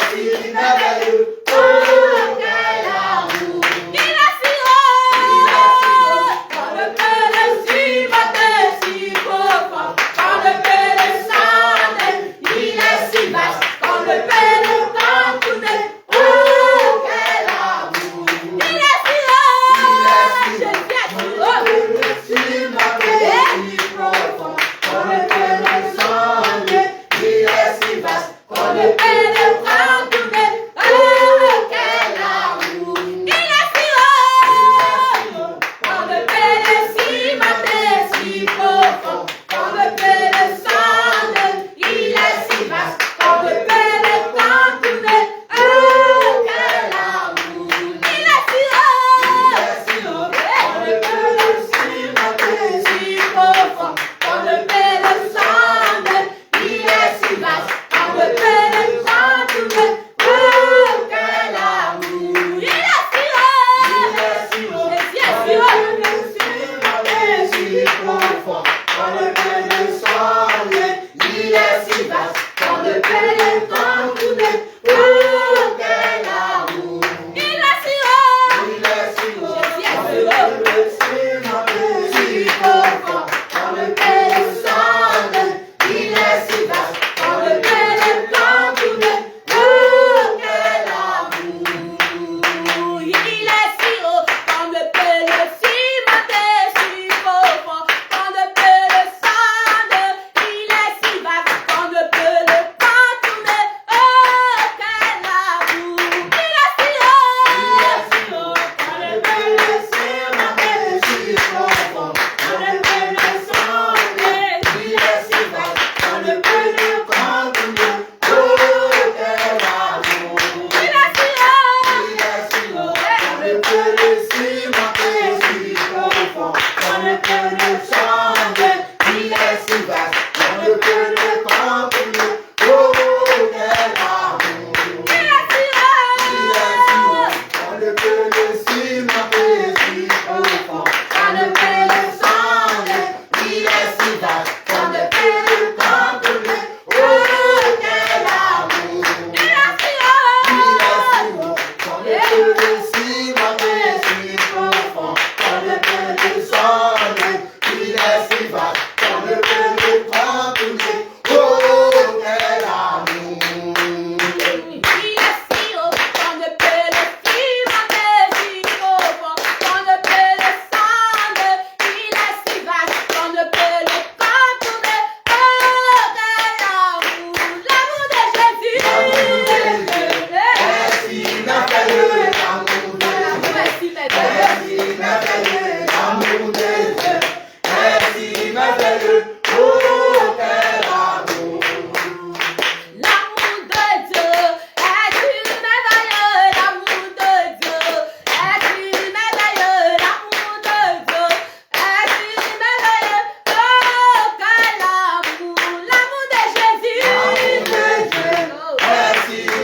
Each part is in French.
Merci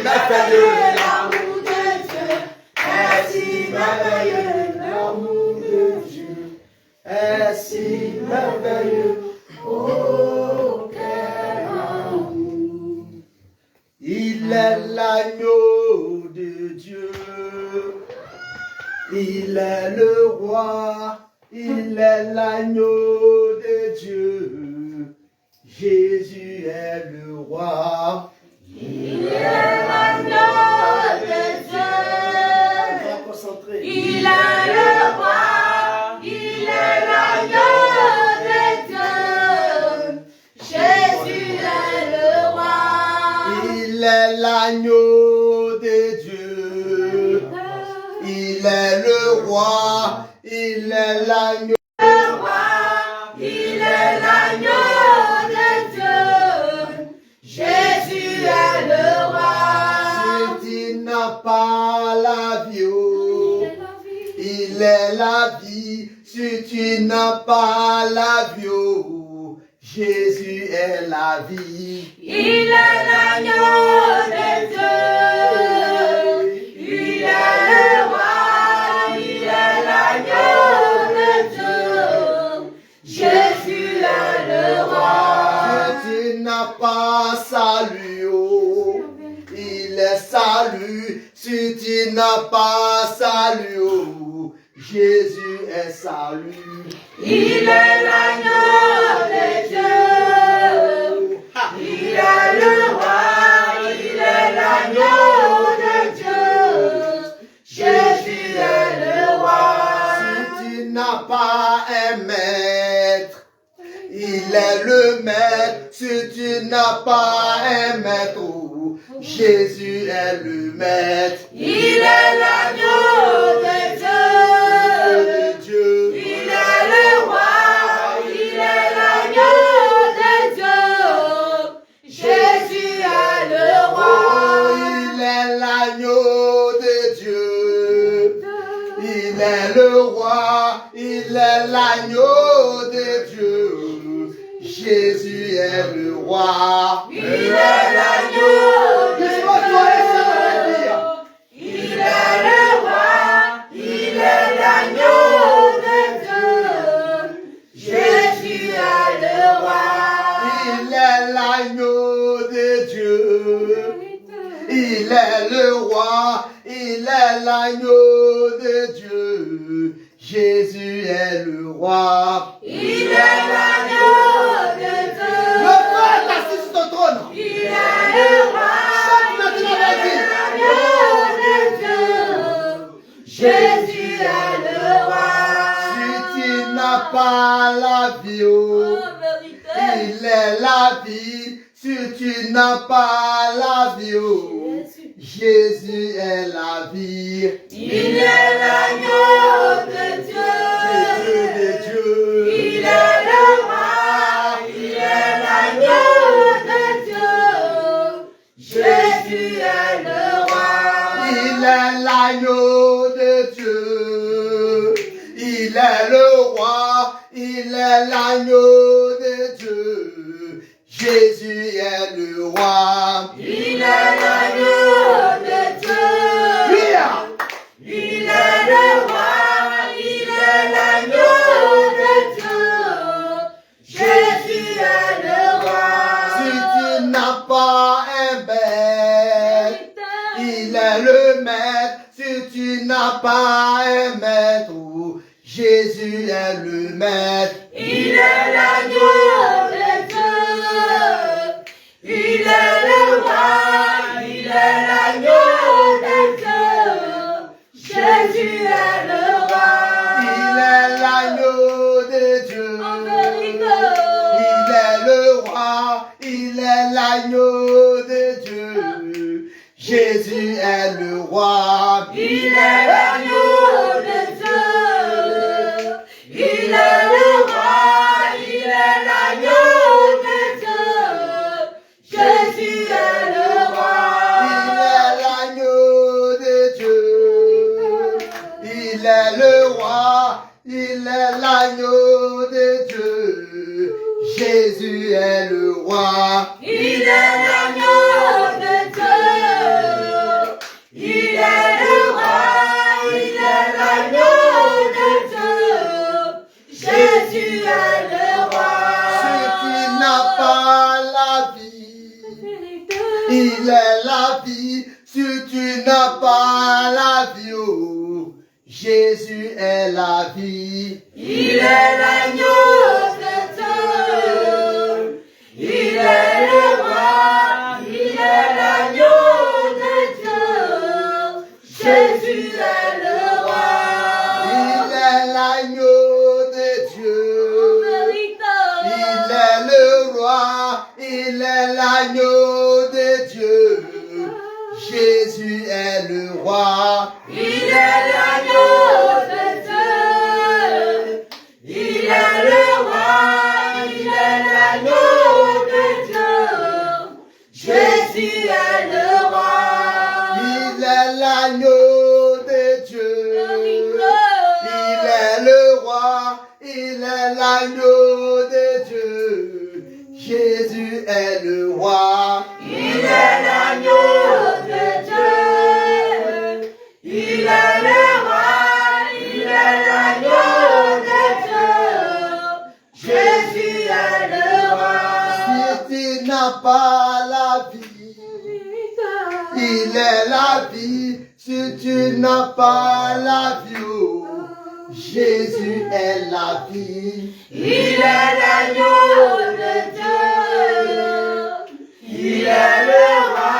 merveilleux l'amour de Dieu. Est si merveilleux l'amour de Dieu. Est si merveilleux. Oh, quel amour. Il est l'agneau de Dieu. Il est le roi. Il est l'agneau de Dieu. Jésus est le roi. Il est l'agneau de Dieu. Il est le roi. Il est l'agneau de Dieu. Jésus est le roi. Il est l'agneau de Dieu. Il est le roi. Il est l'agneau. Le roi. Il est l'agneau de Dieu. Jésus est le roi. Si tu n'as pas la vie, oh, il est la vie. Si tu n'as pas la vie, oh, Jésus est la vie. Il est l'agneau de Dieu. Il est le roi. Il est l'agneau de Dieu. Jésus est le roi. Si tu n'as pas salut, oh, il est salut. Si tu n'as pas salut, oh, Jésus est salut. Il est l'agneau de Dieu. Il est le roi. Il est l'agneau de Dieu. Jésus est le roi. Si tu n'as pas un maître, il est le maître. Si tu n'as pas un maître, oh, Jésus est le maître. Il est l'agneau de Dieu. Il est le roi. Il est l'agneau de Dieu. Jésus est le roi. Oh, il est l'agneau de Dieu. Il est le roi. Il est l'agneau de Dieu. Jésus est le roi. Il est l'agneau de Dieu. Il est le roi. Il est l'agneau de Dieu. Jésus est le roi. Il est l'agneau de Dieu. Il est le roi. Il est l'agneau de Dieu. Jésus est le roi. Il est l'agneau de Dieu. Le roi est assis sur ton trône. Il est le roi. Il est l'agneau de Dieu. Jésus est le roi. Si tu n'as pas la vie, oh, il est la vie. Si tu n'as pas la vie, oh, Jésus est la vie. Il est l'agneau de Dieu. Il est le roi. Il est l'agneau de Dieu. Jésus est le roi. Il est l'agneau de Dieu. Il est le roi. Il est l'agneau de Dieu. Jésus est le roi. Il est l'agneau de Dieu. Il est le roi. Il est l'agneau de Dieu. Jésus est le roi. Si tu n'as pas un maître, il est le maître. Si tu n'as pas un maître, Jésus est le maître. Il est l'agneau de Dieu. Il est le roi. Il est l'agneau de Dieu. Jésus est le roi. Il est l'agneau de Dieu. En vérité. Il est le roi. Il est l'agneau de Dieu. Jésus est le roi. Il est l'agneau de Dieu. Il est le roi. Il est l'agneau de Dieu. Jésus est le roi. Il est l'agneau de Dieu. Il est le roi. Il est l'agneau de Dieu. Jésus est le roi. Il est l'agneau de Dieu. Il est la vie, si tu n'as pas la vie, oh, Jésus est la vie. Il est l'agneau de Dieu. Il est le roi. Il est l'agneau de Dieu. Jésus est le roi. Il est l'agneau de Dieu. Il est le roi. Il est l'agneau de Dieu. Jésus est le roi. Il est l'agneau de Dieu. Il est le roi. Il est l'agneau de Dieu. Jésus est le roi. Il est l'agneau de Dieu. Il est le roi. Il est l'agneau de Dieu. Jésus est le roi. Il est l'agneau de Dieu. Il est le roi. Il est l'agneau de Dieu. Jésus est le roi. Si tu n'as pas la vie, il est la vie. Si tu n'as pas la vie, oh, Jésus est la vie. Il est l'agneau de Dieu. Il est le roi.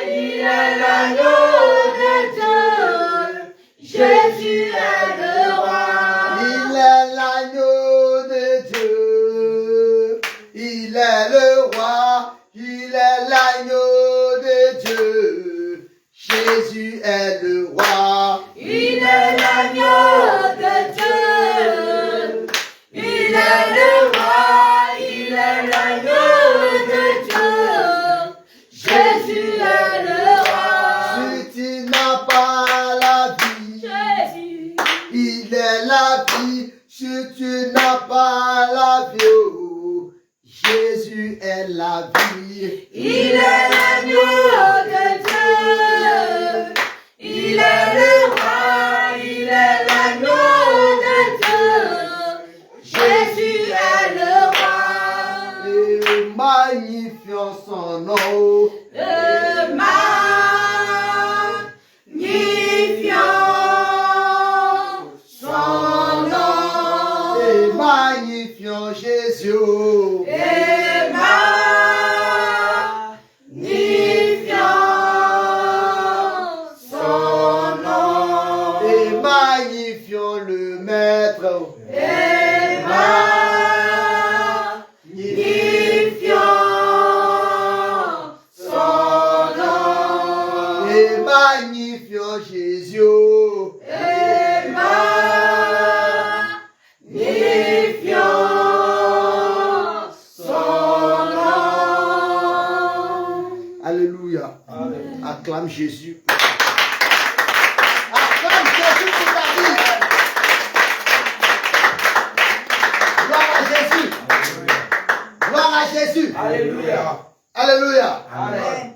Il est l'agneau de Dieu. Jésus est le roi. Il est l'agneau de Dieu. Il est le roi. Il est l'agneau de Dieu. Jésus est le roi. Il est l'agneau de Dieu. Il est le roi. Il est l'agneau de Dieu. Jésus est le roi. Si tu n'as pas la vie, Jésus. il est la vie. Si tu n'as pas la vie, oh, Jésus est la vie. Il est l'agneau de Dieu. Il est le roi. Il est l'agneau de Dieu. Jésus est le roi. Et magnifions son nom. Le magnifiant son nom. Et magnifions Jésus. Et magnifiant son nom. Et magnifions le Maître. Et magnifiant son nom. Et magnifions Jésus. Et magnifiant son nom. Alléluia. Acclame Jésus. Acclame Jésus pour ta vie. Gloire à Jésus. Gloire à Jésus. Alléluia. Alléluia. Amen.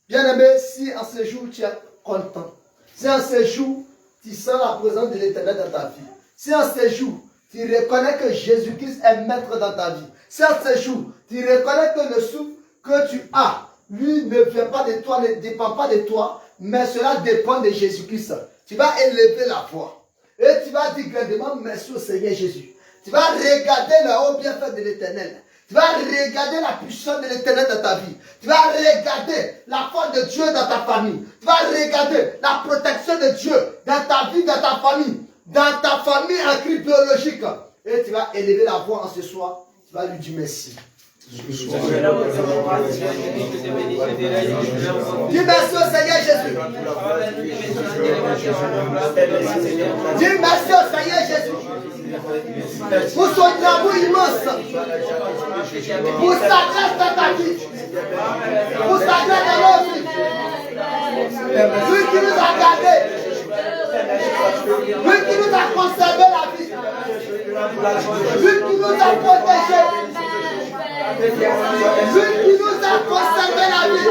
Bien-aimé, si en ce jour tu es content, si en ce jour tu sens la présence de l'Éternel dans ta vie, si en ce jour tu reconnais que Jésus-Christ est maître dans ta vie, si en ce jour tu reconnais que le souffle que tu as, lui ne vient pas de toi, ne dépend pas de toi, mais cela dépend de Jésus-Christ. Tu vas élever la voix et tu vas dire grandement merci au Seigneur Jésus. Tu vas regarder le haut bienfait de l'Éternel. Tu vas regarder la puissance de l'Éternel dans ta vie. Tu vas regarder la force de Dieu dans ta famille. Tu vas regarder la protection de Dieu dans ta vie, dans ta famille en crise biologique. Et tu vas élever la voix en ce soir. Tu vas lui dire merci. Dis merci au Seigneur Jésus. Dis merci au Seigneur Jésus. Pour son amour immense. Pour sa grâce dans ta vie. Pour sa grâce dans nos vies. Lui qui nous a gardés. Lui qui nous a conservé la vie. Lui qui nous a protégés. Lui qui nous a conservé la vie.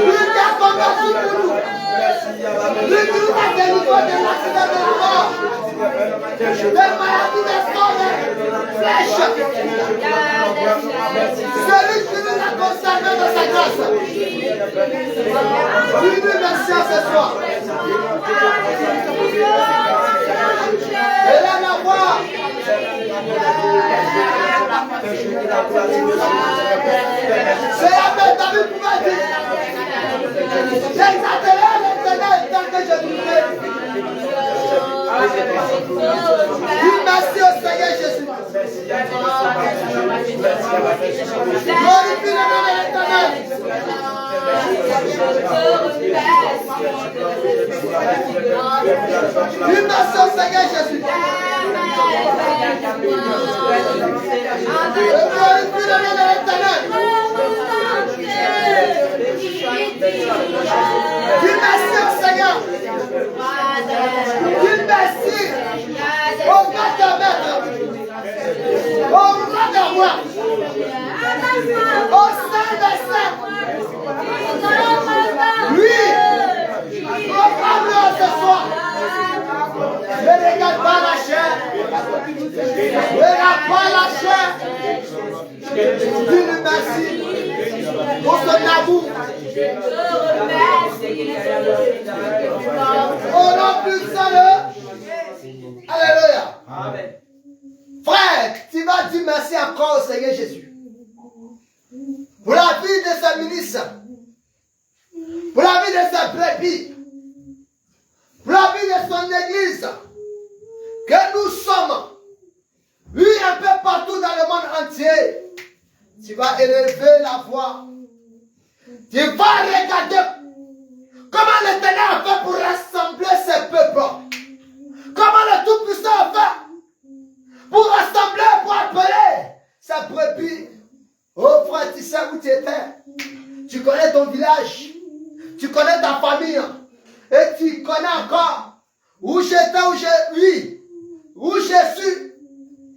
Lui qui a combattu pour nous. Lui qui nous a délivré de l'accident de la mort. Des maladies des corps, flèches. Celui qui nous a conservé dans sa grâce. Dis-lui merci à ce soir. Et là, la voix. C'est la main David pouvait dire. J'exalterai l'Éternel tant que je vivrai. Dis merci au Seigneur Jésus. Glorifie le nom de l'Éternel. Dis merci au Seigneur Jésus. Glorifie le nom de l'Éternel. Dis merci au Seigneur. Dis merci au grand de maître, au grand de roi, au Saint des saints. Lui, proclame-le ce soir. Ne regarde pas la chair. Ne regarde pas la chair. Dis-lui merci pour son amour. Au nom puissant de Alléluia. Amen. Frère, tu vas dire merci encore au Seigneur Jésus. Pour la vie de ce ministre. Pour la vie de ce brebis. Pour la vie de son église. Que nous sommes. Oui, un peu partout dans le monde entier. Tu vas élever la voix. Tu vas regarder comment l'Éternel a fait pour rassembler ses peuples. Comment le Tout-Puissant a fait pour rassembler, pour appeler sa brebis. Oh frère, tu sais où tu étais. Tu connais ton village. Tu connais ta famille. Et tu connais encore où j'étais, où je suis.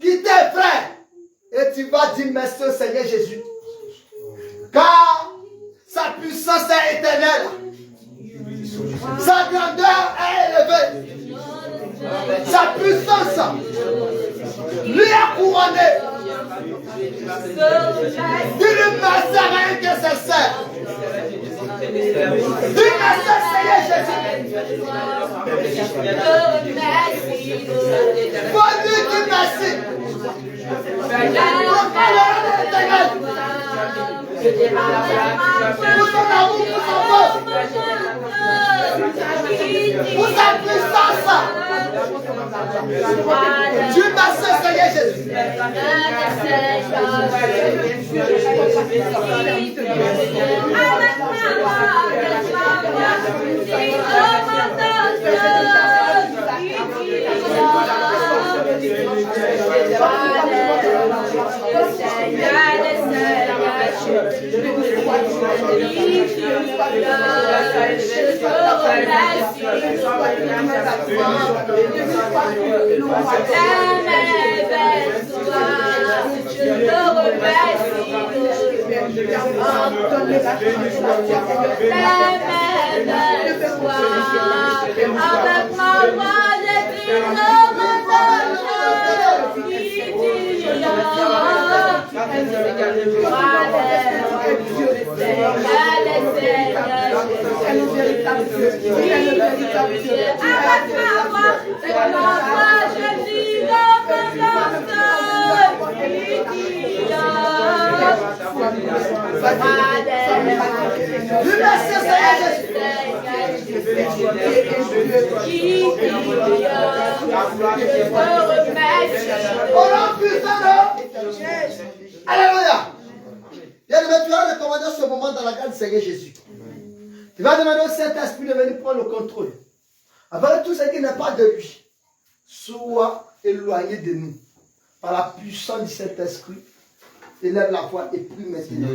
Qui t'es frère. Et tu vas dire merci au Seigneur Jésus. Car sa puissance est éternelle. Sa grandeur est élevée. Sa puissance lui est couronnée. Dis-le merci à rien que ça sert. Dis merci au Seigneur Jésus. Faut lui dire merci. Pour son amour, pour son force, pour sa puissance. Dieu merci Seigneur Jésus. Alléluia. Tu vas recommander ce moment dans la grâce du Seigneur Jésus. Tu vas demander au Saint-Esprit de venir prendre le contrôle. Avec tout ce qui n'est pas de lui, soit éloigné de nous par la puissance du Saint-Esprit. Élève la foi et prie maintenant.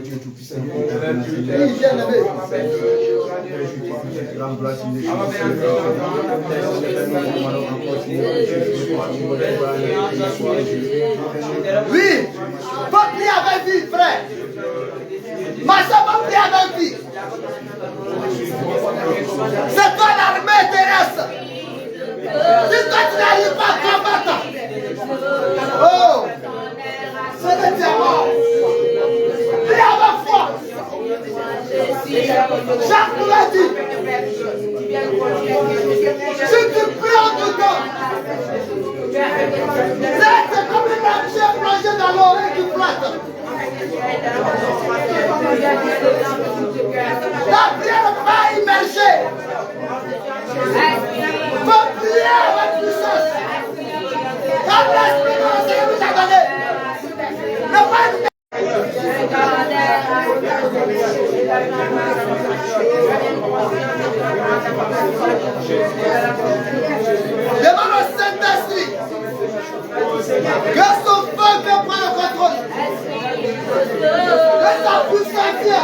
Oui, va prier avec vie, frère. Ma soeur va prier avec vie. C'est toi l'armée terrestre. Si toi tu n'arrives pas Jacques nous l'a dit. Si tu prends du temps, c'est comme une archère plongée dans l'oreille qui flatte. La prière va immerger. Faut prier avec puissance. Quand l'esprit de Seigneur vous a donné, ne pas demande au Saint-Esprit que son feu peut prendre le contrôle. Que ça puisse sortir.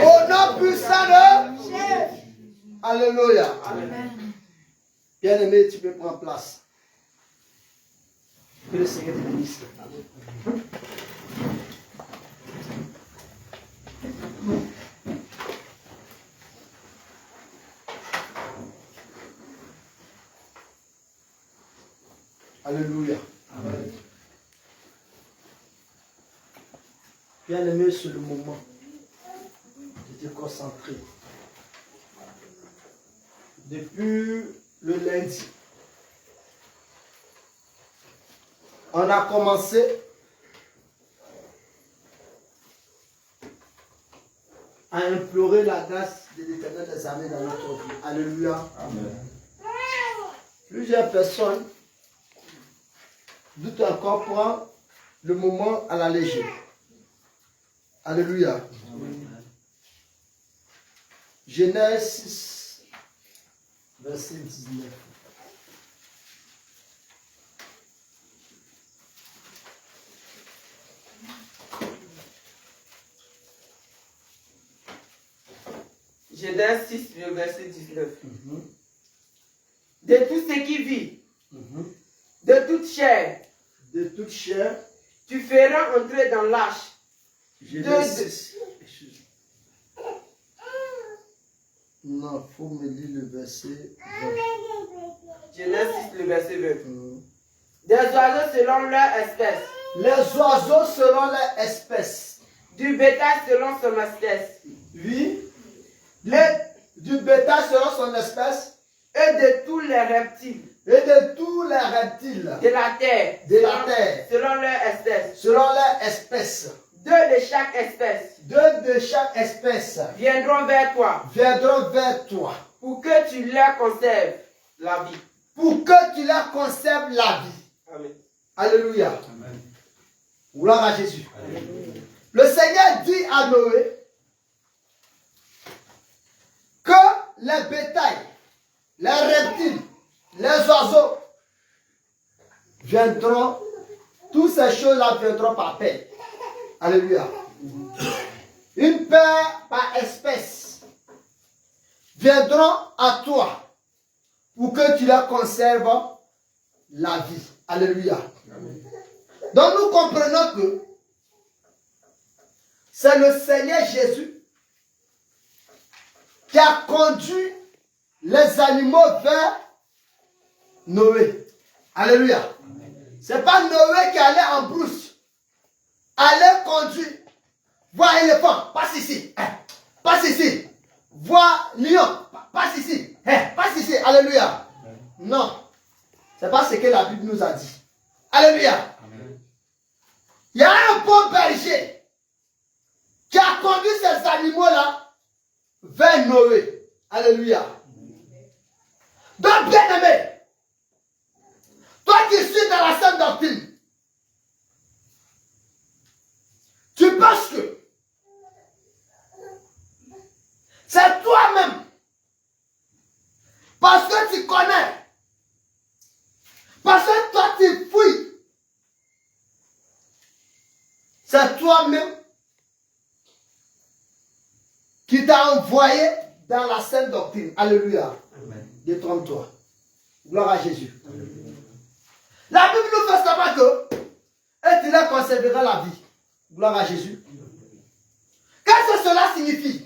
Au nom puissant de Alléluia. Bien-aimé, tu peux prendre place. Que le Seigneur te bénisse. Alléluia. Amen. Bien-aimé, c'est le moment de te concentrer. Depuis le lundi, on a commencé à implorer la grâce de l'Éternel des armées dans notre vie. Alléluia. Amen. Plusieurs personnes doutent encore prendre le moment à la légère. Alléluia. Amen. Genèse 6, verset 19. Genèse 6, le verset 19. De tout ce qui vit, de toute chair, tu feras entrer dans l'arche. Genèse 6. Non, il faut me lire le verset 20. Genèse 6, le verset 20. Des oiseaux selon leur espèce. Les oiseaux selon leur espèce. Du bétail selon son espèce. Oui. Du bétail selon son espèce. Et de tous les reptiles. Et de tous les reptiles. De la terre. Selon leur espèce. Selon leur espèce. Deux de chaque espèce. Deux de chaque espèce. Viendront vers toi. Viendront vers toi. Pour que tu leur conserves la vie. Pour que tu leur conserves la vie. Amen. Alléluia. Amen. Gloire à Jésus. Amen. Le Seigneur dit à Noé que les bétails, les reptiles, les oiseaux viendront, toutes ces choses-là viendront par paire. Alléluia. Une paire par espèce viendront à toi pour que tu leur conserves la vie. Alléluia. Amen. Donc nous comprenons que c'est le Seigneur Jésus qui a conduit les animaux vers Noé. Alléluia. Ce n'est pas Noé qui allait en brousse. Allait conduire. Voir éléphant, passe ici. Passe ici. Voir lion, passe ici. Passe ici. Alléluia. Non. Ce n'est pas ce que la Bible nous a dit. Alléluia. Il y a un bon berger qui a conduit ces animaux-là vers Noé. Alléluia. Donc, bien aimé, toi qui suis dans la sainte doctrine, tu penses que C'est toi-même. Parce que tu connais. Parce que toi tu fouilles. C'est toi-même qui t'a envoyé dans la sainte doctrine. Alléluia. Détrompe-toi. Gloire à Jésus. La Bible nous fait savoir que et tu la conserveras la vie. Gloire à Jésus. Qu'est-ce que cela signifie?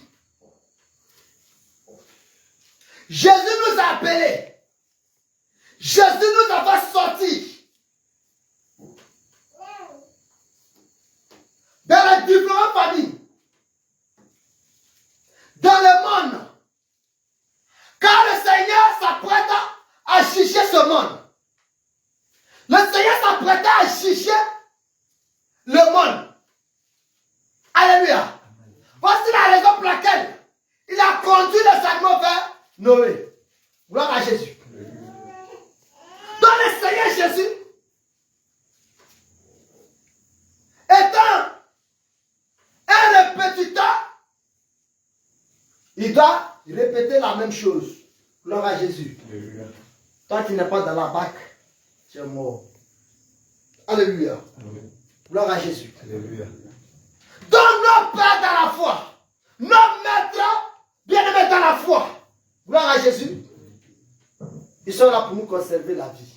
Jésus nous a appelés. Jésus nous a fait sortir dans les différentes familles, dans le monde. Car le Seigneur s'apprête à juger ce monde. Le Seigneur s'apprête à juger le monde. Alléluia. Voici la raison pour laquelle il a conduit les animaux vers Noé. Gloire à Jésus. Donc le Seigneur Jésus, étant un répétiteur, il doit répéter la même chose. Gloire à Jésus. Toi, tu n'es pas dans la barque, tu es mort. Alléluia. Gloire à Jésus. Alléluia. Donc nos pères dans la foi, nos maîtres bien-aimés dans la foi, gloire à Jésus, ils sont là pour nous conserver la vie.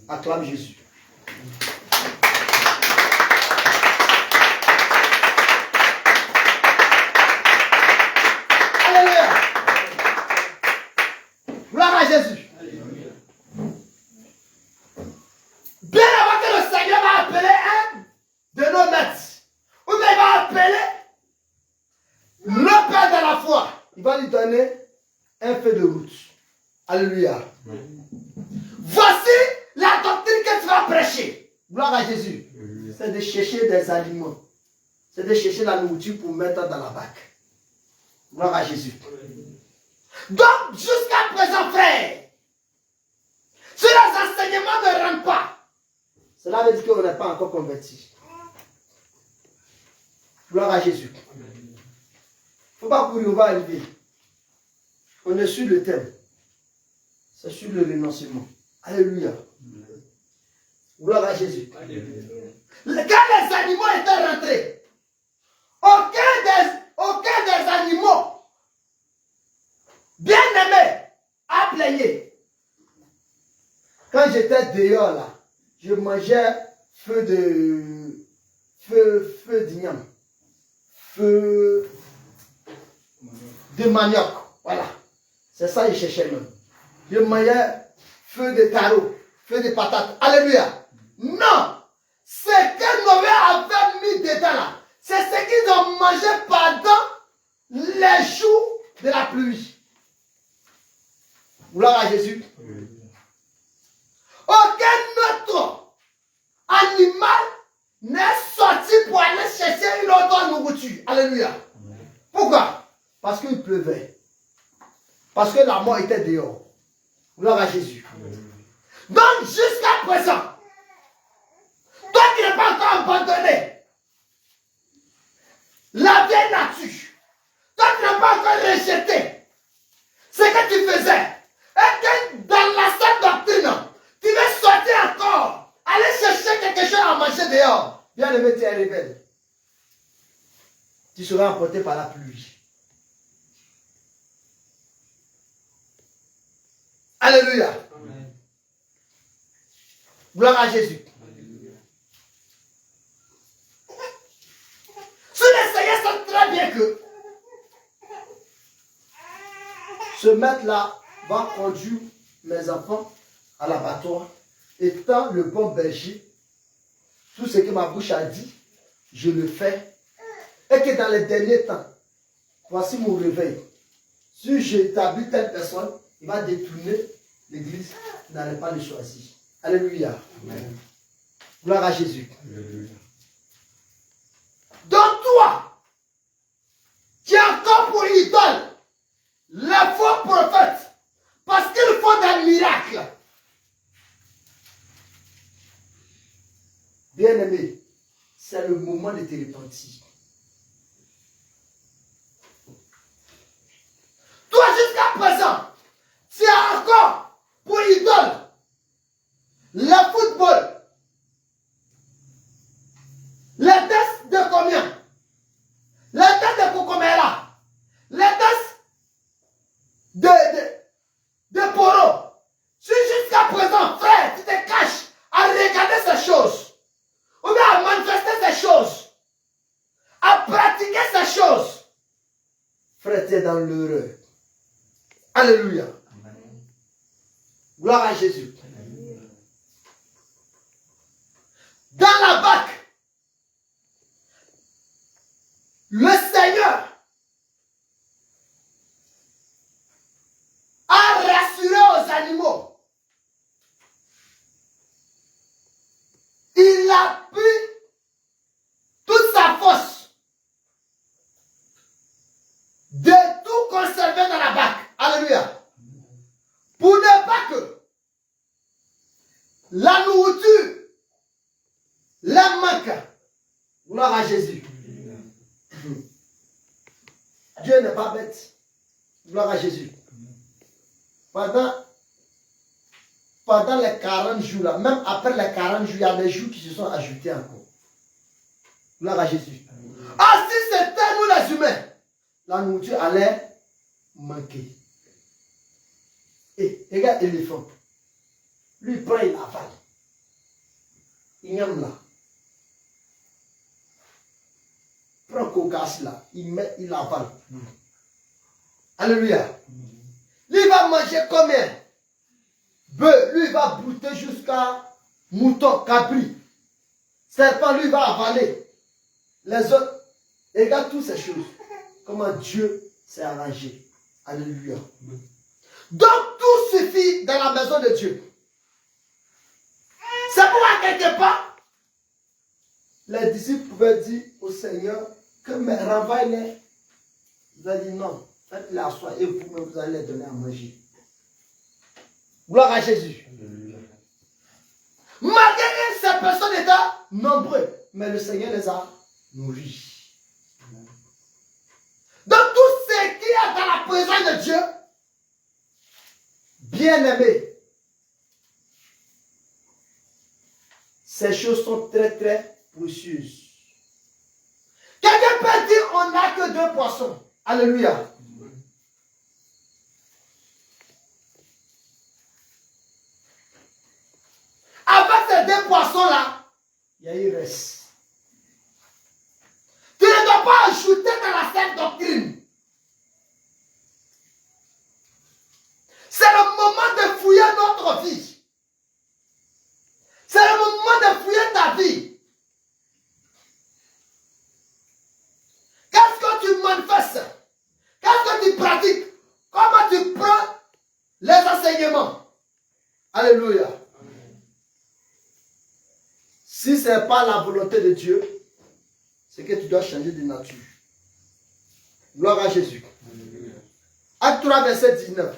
Acclame Jésus. Alléluia. Gloire à Jésus. Bien avant que le Seigneur va appeler un de nos maîtres, ou bien il va appeler le Père de la foi, il va lui donner un feu de route. Alléluia. Voici la doctrine que tu vas prêcher. Gloire à Jésus. C'est de chercher des aliments. C'est de chercher la nourriture pour mettre dans la barque. Gloire à Jésus. Donc, jusqu'à présent, frère, si les enseignements ne rentrent pas, cela veut dire qu'on n'est pas encore converti. Gloire à Jésus. Il ne faut pas courir, on va arriver. On est sur le thème. C'est sur le renoncement. Alléluia. Gloire à Jésus. Alléluia. Quand les animaux étaient rentrés, aucun des animaux bien-aimés a plaigné. Quand j'étais dehors là, je mangeais feu d'igname, feu de manioc. Voilà. C'est ça que je cherchais même. Je mangeais feu de taro, feu de patate. Alléluia. Non. Ce que Noé avait mis dedans là, c'est ce qu'ils ont mangé pendant les jours de la pluie. Gloire à Jésus. Aucun autre animal n'est sorti pour aller chercher une autre nourriture. Alléluia. Pourquoi? Parce qu'il pleuvait. Parce que la mort était dehors. Gloire à Jésus. Donc, jusqu'à présent, toi qui n'es pas encore abandonné la vieille nature, toi qui n'es pas encore rejeté ce que tu faisais, et que dans la sainte doctrine, tu veux sortir encore, aller chercher quelque chose à manger dehors, bien aimé, tu es rebelle. Tu seras emporté par la pluie. Alléluia. Amen. Gloire à Jésus. Alléluia. Si les Seigneurs savent très bien que ce maître-là va conduire mes enfants à l'abattoir, étant le bon berger, tout ce que ma bouche a dit, je le fais, et que dans les derniers temps, voici mon réveil. Si j'établis telle personne, il va détourner l'église, il n'allait pas le choisir. Alléluia. Amen. Gloire à Jésus. Alléluia. Donc toi, qui as encore pour idole les faux prophètes, parce qu'ils font des miracles. Bien-aimé, c'est le moment de te repentir. dans l'erreur. Alléluia. Gloire à Jésus. Dans la barque, le Seigneur a rassuré aux animaux. Il a pris toute sa force de tout conserver dans la barque. Alléluia. Pour ne pas que la nourriture leur manque. Gloire à Jésus. Dieu n'est pas bête. Gloire à Jésus. Pendant les 40 jours là, même après les 40 jours, il y a des jours qui se sont ajoutés encore. Gloire à Jésus. Ah, si c'était nous les humains, la nourriture allait manquer. Et regarde l'éléphant. Lui, il prend, il avale. Il aime là. Prend cocasse là. Il met, il avale. Alléluia. Lui, il va manger combien? Bœuf, lui, il va brouter jusqu'à mouton, cabri. Serpent, lui, il va avaler. Les autres, regarde toutes ces choses. Comment Dieu s'est arrangé. Alléluia. Donc, tout suffit dans la maison de Dieu. C'est pourquoi quelque part, les disciples pouvaient dire au Seigneur que renvoie-les. Il a dit non, faites-les asseoir et vous-même vous allez les donner à manger. Gloire à Jésus. Malgré que ces personnes étaient nombreuses, mais le Seigneur les a nourris. Donc tout ce qui est dans la présence de Dieu, bien-aimé, ces choses sont très très précieuses. Quelqu'un peut dire on n'a que 2 poissons. Alléluia. Avec ces 2 poissons-là, il y a eu reste. Tu ne dois pas ajouter dans la sainte doctrine. C'est le moment de fouiller notre vie. C'est le moment de fouiller ta vie. Qu'est-ce que tu manifestes? Qu'est-ce que tu pratiques? Comment tu prends les enseignements? Alléluia. Si ce n'est pas la volonté de Dieu, c'est que tu dois changer de nature. Gloire à Jésus. Acte 3, verset 19.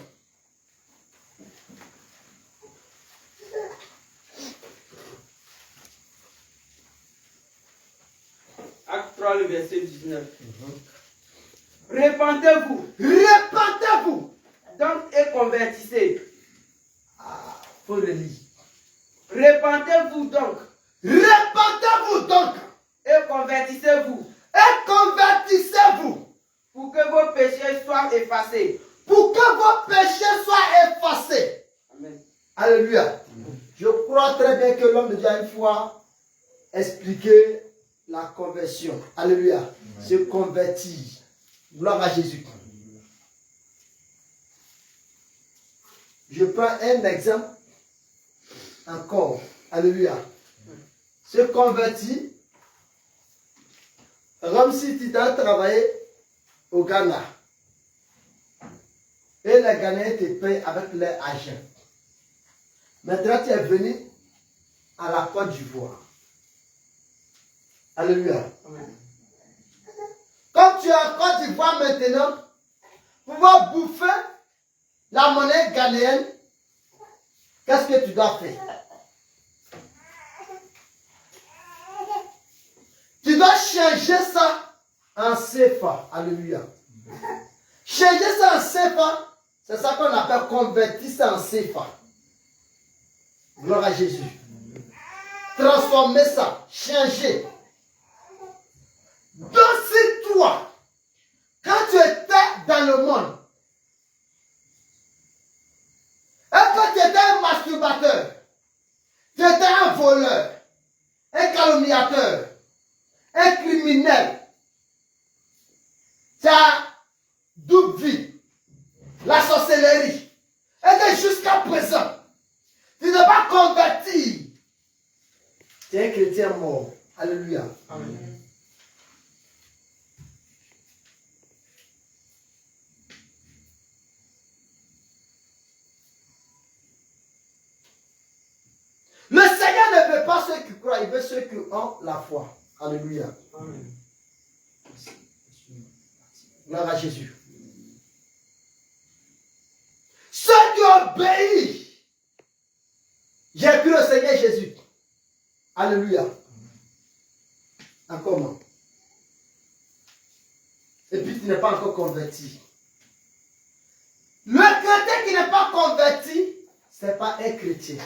Acte 3, le verset 19. Répentez-vous. Répentez-vous. Donc et convertissez. Ah, faut le lire. Répentez-vous donc. Répentez-vous donc. Et convertissez-vous. Et convertissez-vous. Pour que vos péchés soient effacés. Pour que vos péchés soient effacés. Amen. Alléluia. Je crois très bien que l'homme de Dieu a une fois expliqué la conversion. Alléluia. Se convertir. Gloire à Jésus. Je prends un exemple encore. Alléluia. Se convertir. Comme si tu as travaillé au Ghana. Et les Ghanéens te payent avec leur argent. Maintenant, tu es venu à la Côte d'Ivoire. Alléluia. Amen. Comme tu es en Côte d'Ivoire maintenant, pour pouvoir bouffer la monnaie ghanéenne, qu'est-ce que tu dois faire? Tu dois changer ça en CFA. Alléluia. Changer ça en CFA, c'est ça qu'on appelle convertir ça en CFA. Gloire à Jésus. Transformer ça, changer. Donc si toi, quand tu étais dans le monde, et que tu étais un masturbateur, tu étais un voleur, un calomniateur, un criminel, tu as double vie, la sorcellerie, et que jusqu'à présent, tu n'es pas converti, tu es un chrétien mort. Alléluia. Amen. Le Seigneur ne veut pas ceux qui croient, il veut ceux qui ont la foi. Alléluia. Amen. Gloire à Jésus. Ceux qui obéissent, j'ai cru au Seigneur Jésus. Alléluia. Encore comment? Et puis tu n'es pas encore converti. Le chrétien qui n'est pas converti, ce n'est pas un chrétien.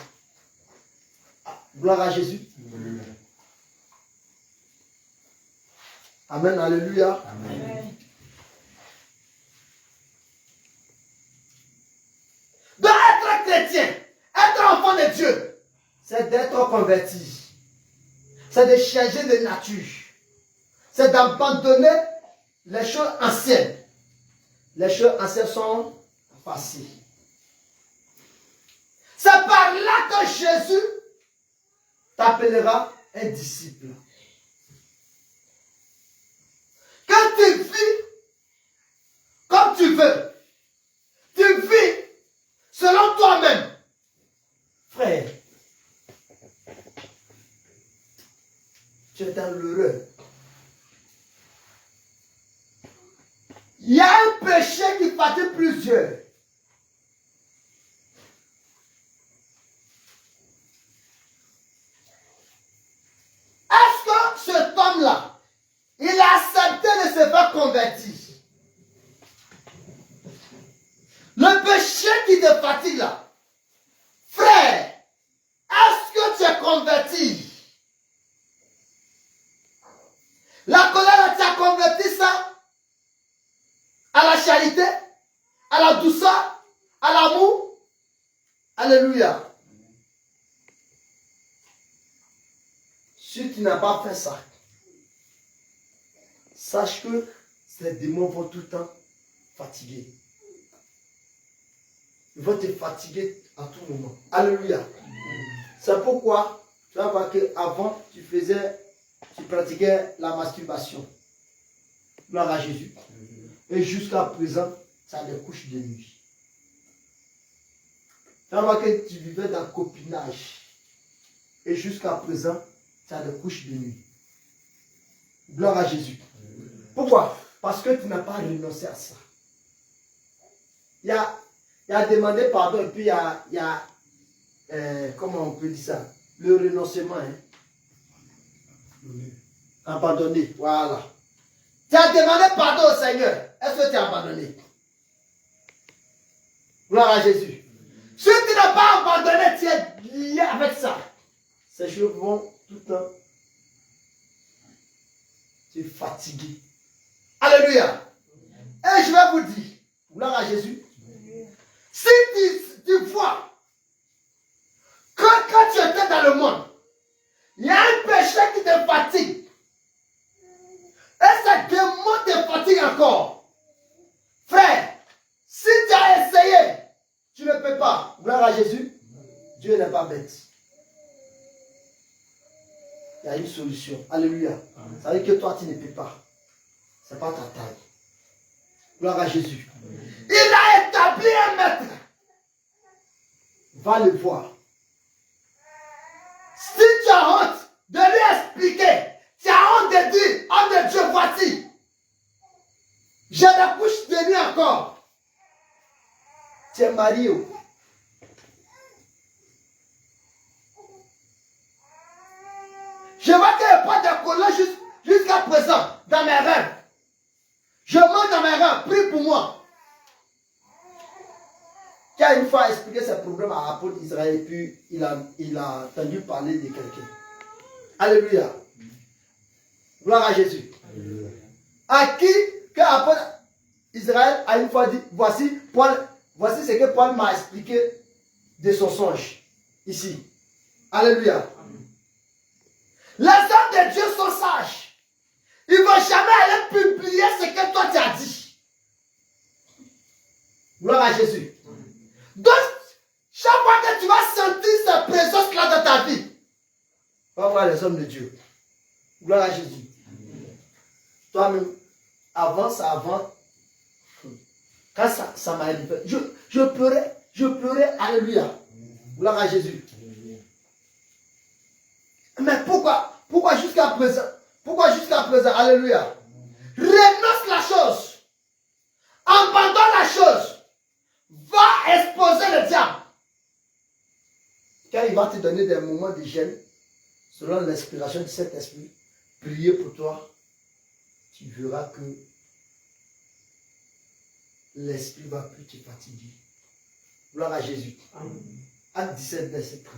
Gloire à Jésus. Amen. Alléluia. Amen. Donc être chrétien, être enfant de Dieu, c'est d'être converti. C'est de changer de nature. C'est d'abandonner les choses anciennes. Les choses anciennes sont passées. C'est par là que Jésus t'appellera un disciple. Quand tu vis comme tu veux, tu vis selon toi-même, frère, tu es un heureux. Il y a un péché qui fatigue plusieurs. Est-ce que cet homme-là, il a accepté de se faire convertir? Le péché qui te fatigue là, frère, est-ce que tu es converti? La colère, tu as converti ça à la charité, à la douceur, à l'amour. Alléluia. Si tu n'as pas fait ça, sache que ces démons vont tout le temps fatiguer. Ils vont te fatiguer à tout moment. Alléluia. C'est pourquoi tu vas voir qu'avant, tu pratiquais la masturbation. Gloire à Jésus. Et jusqu'à présent, ça a des couches de nuit. Tu vas voir que tu vivais dans le copinage. Et jusqu'à présent, ça a des couches de nuit. Gloire à Jésus. Pourquoi? Parce que tu n'as pas renoncé à ça. Il y a demandé pardon et puis il y a comment on peut dire ça? Le renoncement. Hein? Abandonné. Voilà. Tu as demandé pardon au Seigneur. Est-ce que tu as abandonné? Gloire à Jésus. Si tu n'as pas abandonné, tu es lié avec ça. Ces choses vont tout le temps. Tu es fatigué. Alléluia. Et je vais vous dire, gloire à Jésus. Si tu vois que quand tu étais dans le monde, il y a un péché qui te fatigue. Et ce démon te fatigue encore. Frère, si tu as essayé, tu ne peux pas. Gloire à Jésus. Dieu n'est pas bête. Il y a une solution. Alléluia. Ça veut dire que toi, tu ne peux pas. Ce n'est pas ta taille. Gloire à Jésus. Il a établi un maître. Va le voir. Si tu as honte de lui expliquer, tu as honte de dire, homme de Dieu, voici. Je ne couche de nuit encore. Tu es marié. Je vois qu'il n'y a pas de colère jusqu'à présent dans mes rêves. Je monte dans mes rêves, prie pour moi. Qui a une fois expliqué ses problèmes à l'apôtre d'Israël et puis il a entendu parler de quelqu'un. Alléluia. Gloire à Jésus. Alléluia. À qui que l'apôtre Israël a une fois dit, voici ce que Paul m'a expliqué de son songe. Ici. Alléluia. Les hommes de Dieu sont sages. Ils ne vont jamais aller publier ce que toi tu as dit. Gloire à Jésus. Donc, chaque fois que tu vas sentir cette présence-là dans ta vie, va voir les hommes de Dieu. Gloire à Jésus. Toi-même, avance. Quand ça m'a arrivé, je pleurais, alléluia. Gloire à Jésus. Mais pourquoi jusqu'à présent, alléluia. Renonce la chose. Abandonne la chose. Va exposer le diable. Car il va te donner des moments de gêne, selon l'inspiration de cet esprit. Prier pour toi. Tu verras que l'esprit va plus te fatiguer. Gloire à Jésus. Acte 17, verset 30.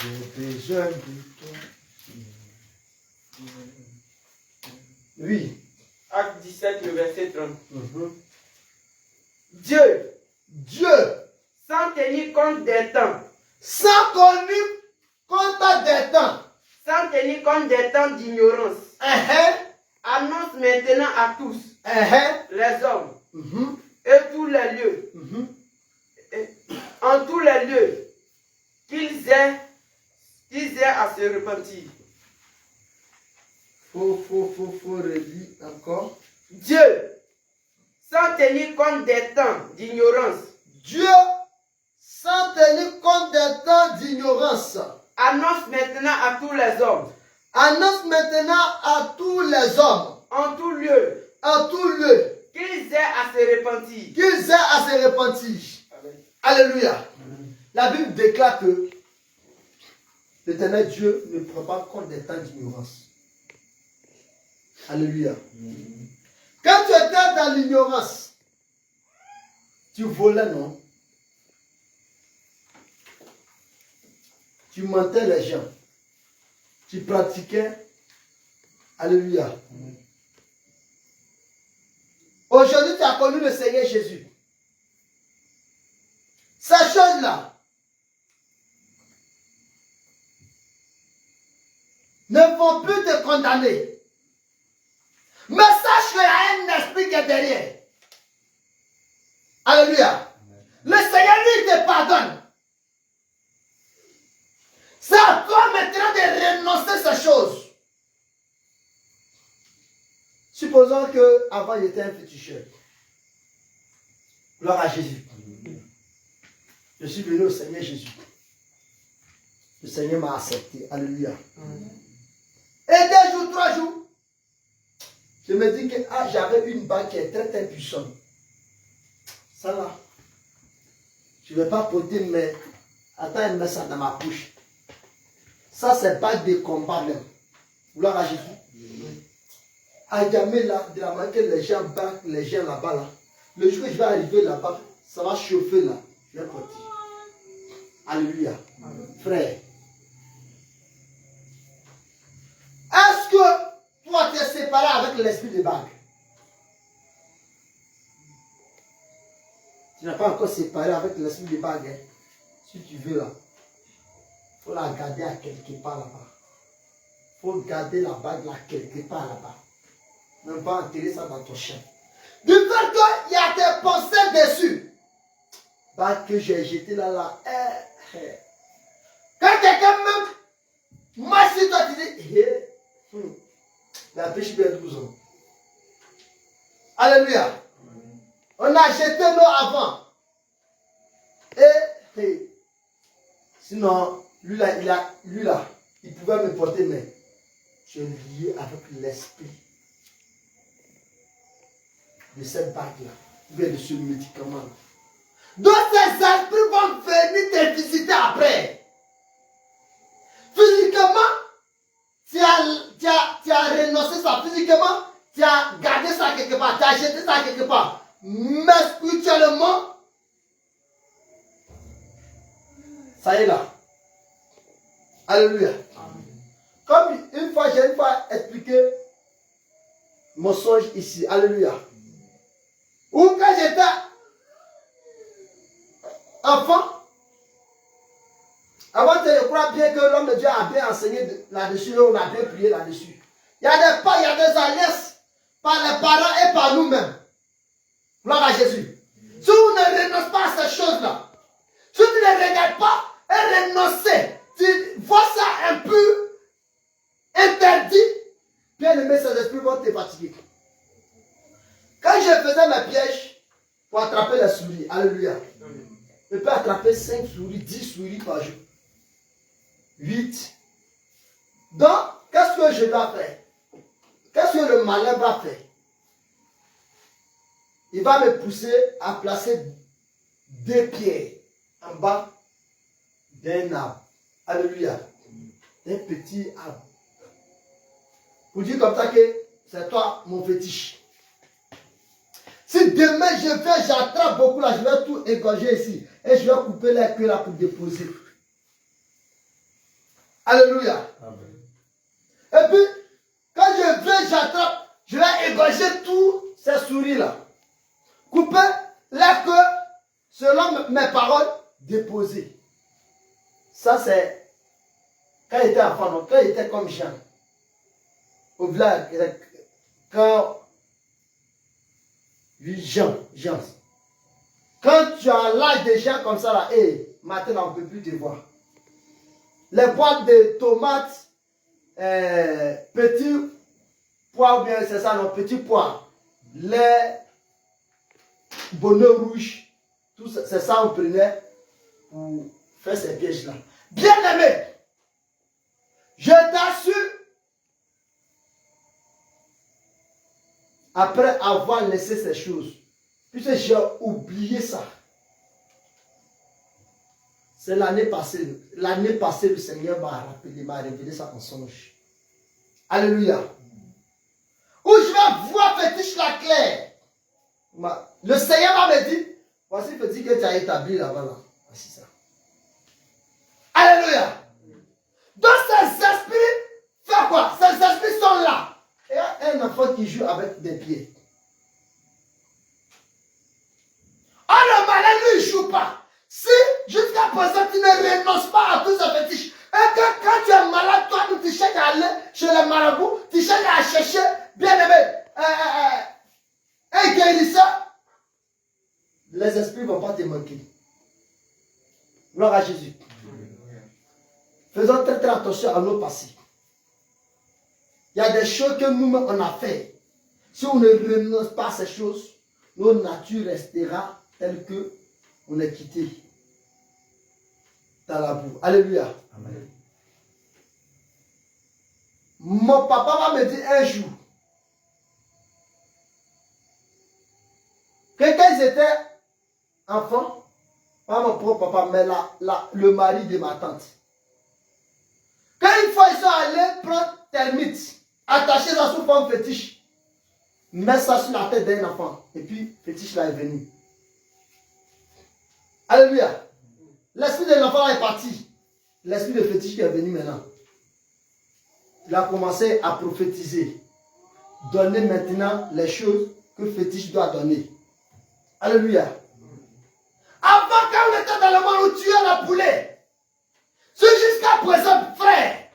J'ai besoin de toi. Oui. Acte 17, le verset 30. Dieu, sans tenir compte des temps, sans tenir compte des temps, sans tenir compte des temps d'ignorance, annonce maintenant à tous, les hommes, et tous les lieux, en tous les lieux, qu'ils aient à se repentir. Faut relire encore. Dieu, sans tenir compte des temps d'ignorance, Dieu, sans tenir compte des temps d'ignorance, annonce maintenant à tous les hommes, annonce maintenant à tous les hommes, en tout lieu, qu'ils aient à se repentir. Qu'ils aient à se repentir. Amen. Alléluia. La Bible déclare que l'Éternel Dieu ne prend pas compte des temps d'ignorance. Alléluia. Quand tu étais dans l'ignorance, tu volais, non? Tu mentais les gens. Tu pratiquais. Alléluia. Aujourd'hui, tu as connu le Seigneur Jésus. Ces choses-là ne vont plus te condamner. Mais sache qu'il y a un esprit qui est derrière. Alléluia. Le Seigneur, lui, te pardonne. C'est à toi maintenant de renoncer ces choses. Supposons qu'avant, il était un féticheur. Gloire à Jésus. Je suis venu au Seigneur Jésus. Le Seigneur m'a accepté. Alléluia. Et 2 jours, 3 jours, je me dis que j'avais une bague qui est très très puissante. Ça là, je ne vais pas porter, mais attends, elle met ça dans ma bouche. Ça, c'est bague de combat même. Gloire à Jésus. À jamais là, de la manière que les gens battent les gens là-bas là. Le jour où je vais arriver là-bas, ça va chauffer là. Je vais porter. Alléluia. Frère. Est-ce que toi, tu es séparé avec l'esprit de bague? Tu n'as pas encore séparé avec l'esprit de bague. Hein? Si tu veux là, il faut la garder à quelque part là-bas. Il faut garder la bague là quelque part là-bas. Même pas enterrer ça dans ton champ. Du fait qu'il y a des pensées dessus. Bague que j'ai jeté là. Quand quelqu'un même, moi si toi tu dis, la pêche bien 12 ans. Alléluia. On a jeté l'eau avant. Et sinon, lui là, il pouvait me porter, mais je suis lié avec l'esprit de cette bague-là, ou bien de ce médicament. Donc ces esprits vont venir te visiter après. Physiquement, tu as renoncé ça. Physiquement, tu as gardé ça quelque part, tu as jeté ça quelque part. Mais spirituellement, ça y est là. Alléluia. Comme j'ai une fois expliqué mon songe ici. Alléluia. Ou quand j'étais enfant, Avant, je crois bien que l'homme de Dieu a bien enseigné là-dessus, on a bien prié là-dessus. Il y a des pas, il y a des alliances par les parents et par nous-mêmes. Gloire à Jésus. Si on ne renonce pas à ces choses-là, si tu ne regardes pas et renoncer, tu vois ça un peu interdit, bien aimé, ces esprits vont te fatiguer. Quand je faisais mes pièges pour attraper les souris, alléluia, je peux attraper 5 souris, 10 souris par jour. 8. Donc, qu'est-ce que je dois faire? Qu'est-ce que le malin va faire? Il va me pousser à placer 2 pierres en bas d'un arbre. Alléluia. Un petit arbre. Pour dire comme ça que c'est toi mon fétiche. Si demain je fais, j'attrape beaucoup là, je vais tout égorger ici. Et je vais couper les queues là pour déposer. Alléluia. Amen. Et puis, quand je viens, j'attrape, je vais égorger tous ces souris là. Couper les queues selon mes paroles, déposer. Ça c'est quand il était enfant, donc quand il était comme Jean. Au village, quand Jean. Quand tu as l'âge de Jean comme ça là, et maintenant on ne peut plus te voir. Les boîtes de tomates, petits pois, ou bien c'est ça, non, petits pois, les bonnets rouges, tout ça, c'est ça on prenait pour faire ces pièges-là. Bien aimé, je t'assure, après avoir laissé ces choses, puisque j'ai oublié ça. C'est l'année passée. L'année passée, le Seigneur m'a rappelé, m'a révélé ça en songe. Alléluia. Où je vais voir fétiche la claire. Le Seigneur m'a dit, voici le petit que tu as établi là-bas. Là. Voici ça. Alléluia. Donc ces esprits, fais quoi? Ces esprits sont là. Il y a un enfant qui joue avec des pieds. Oh, le malin ne joue pas. Si jusqu'à présent tu ne renonces pas à tous ces fétiches, et que quand tu es malade, toi, tu cherches à aller chez les marabouts, tu cherches à chercher, bien aimé, un guérisseur, les esprits ne vont pas te manquer. Gloire à Jésus. Faisons très attention à nos passés. Il y a des choses que nous-mêmes on a fait. Si on ne renonce pas à ces choses, notre nature restera telle que on est quitté dans la boue. Alléluia. Amen. Mon papa va me dire un jour que quand ils étaient enfants, pas mon propre papa, mais le mari de ma tante. Quand une fois ils sont allés prendre termites, attacher ça sous forme fétiche, mettre ça sur la tête d'un enfant, et puis fétiche là est venu. Alléluia. L'esprit de l'enfant est parti. L'esprit de fétiche qui est venu maintenant. Il a commencé à prophétiser. Donner maintenant les choses que fétiche doit donner. Alléluia. Avant, quand on était dans le monde où tu tuait la poulet, c'est jusqu'à présent, frère,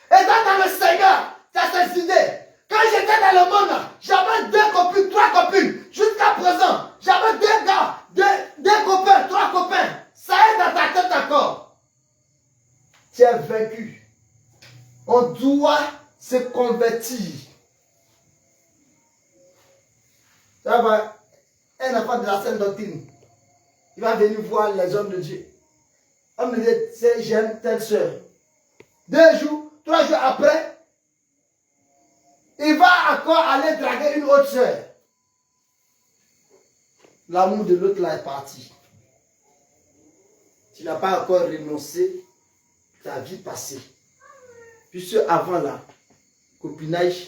étant dans le Seigneur, tu as ces idées. Quand j'étais dans le monde, j'avais 2 copines, 3 copines. Jusqu'à présent, j'avais 2 gars, 2 copains, 3 copains. Ça est dans ta tête encore. Tu es vaincu. On doit se convertir. Ça va, un enfant de la Sainte Doctrine, il va venir voir les hommes de Dieu. On me dit, c'est j'aime telle soeur. 2 jours, 3 jours après, il va encore aller draguer une autre soeur. L'amour de l'autre là est parti. Tu n'as pas encore renoncé à ta vie passée. Puisque avant là, copinage,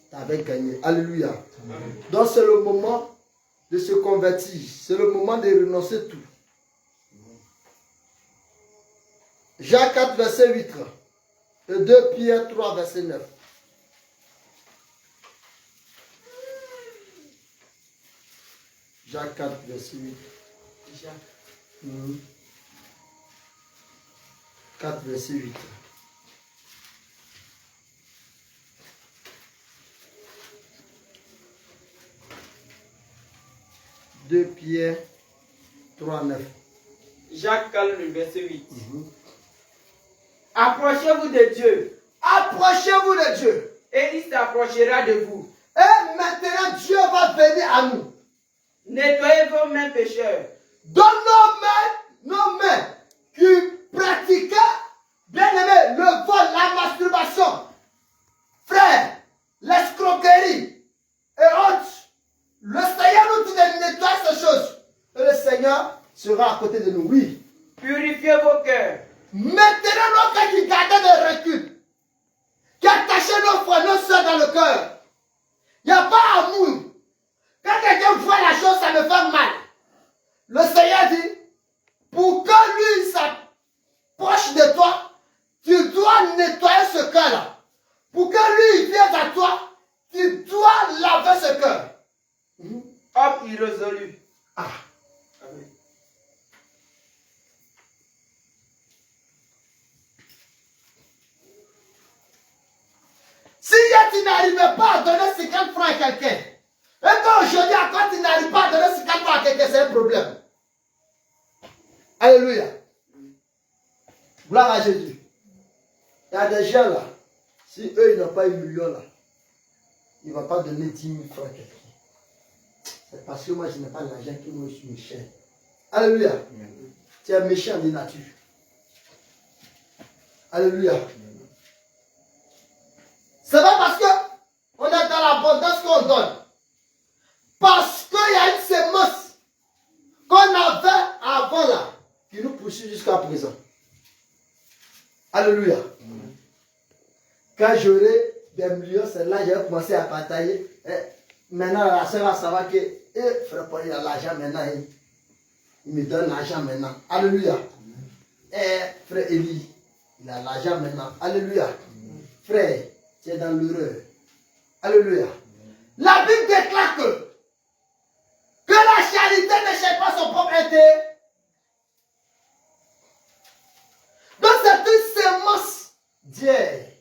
tu avais gagné. Alléluia. Amen. Donc c'est le moment de se convertir. C'est le moment de renoncer tout. Jacques 4, verset 8. Et 2 Pierre 3, verset 9. Jacques 4, verset 8. Jacques. 4, verset 8. 2 Pierre 3, 9. Jacques 4, le verset 8. Approchez-vous de Dieu. Approchez-vous de Dieu. Et il s'approchera de vous. Et maintenant, Dieu va venir à nous. Nettoyez vos mains pécheurs. Dans nos mains qui pratiquaient, bien aimé, le vol, la masturbation, frère, l'escroquerie et autres. Le Seigneur nous dit de nettoyer ces choses. Et le Seigneur sera à côté de nous, oui. Purifiez vos cœurs. Maintenant, nos cœurs qui gardaient le recul, qui attachaient nos frères, nos soeurs dans le cœur. Il n'y a pas amour. Quand quelqu'un voit la chose, ça me fait mal. Le Seigneur dit, pour que lui s'approche de toi, tu dois nettoyer ce cœur-là. Pour que lui vienne à toi, tu dois laver ce cœur. Homme irrésolu. Ah. Amen. Si hier tu n'arrivais pas à donner 50 francs à quelqu'un, et qu'aujourd'hui encore tu n'arrives pas à donner 50 francs à quelqu'un, c'est un problème. Alléluia. Gloire à Jésus. Il y a des gens là, si eux ils n'ont pas 1 million là, ils ne vont pas donner 10 000 francs à quelqu'un. C'est parce que moi je n'ai pas l'argent qui me suis méchant. Alléluia. Tu es méchant de nature. Alléluia. C'est pas parce qu'on est dans l'abondance qu'on donne. Parce qu'il y a une sémence qu'on avait avant là, qui nous poursuit jusqu'à présent. Alléluia. Quand j'aurai des millions, c'est là que j'ai commencé à partager. Maintenant, la soeur va savoir que frère Paul, il a l'argent maintenant. Il me donne l'argent maintenant. Alléluia. Frère Élie, il a l'argent maintenant. Alléluia. Frère, tu es dans l'erreur. Alléluia. La Bible déclare que la charité ne cherche pas son propre intérêt. Donc c'est une sémence d'hier.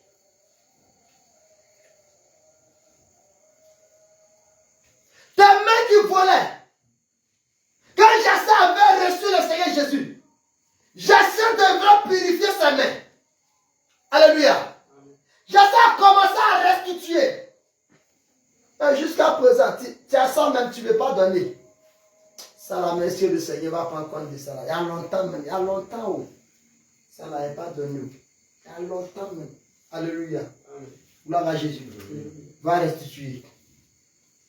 Tes mains qui volaient. Quand Jacinthe avait reçu le Seigneur Jésus, Jacinthe devrait purifier ses mains. Alléluia. Jacinthe a commencé à restituer. Jusqu'à présent, tu as ça même, tu ne veux pas donner. Ça, la monsieur le Seigneur va prendre compte de ça. Il y a longtemps même, il y a longtemps où ça n'avait pas donné. Il y a longtemps même. Alléluia. Gloire à Jésus. Va restituer.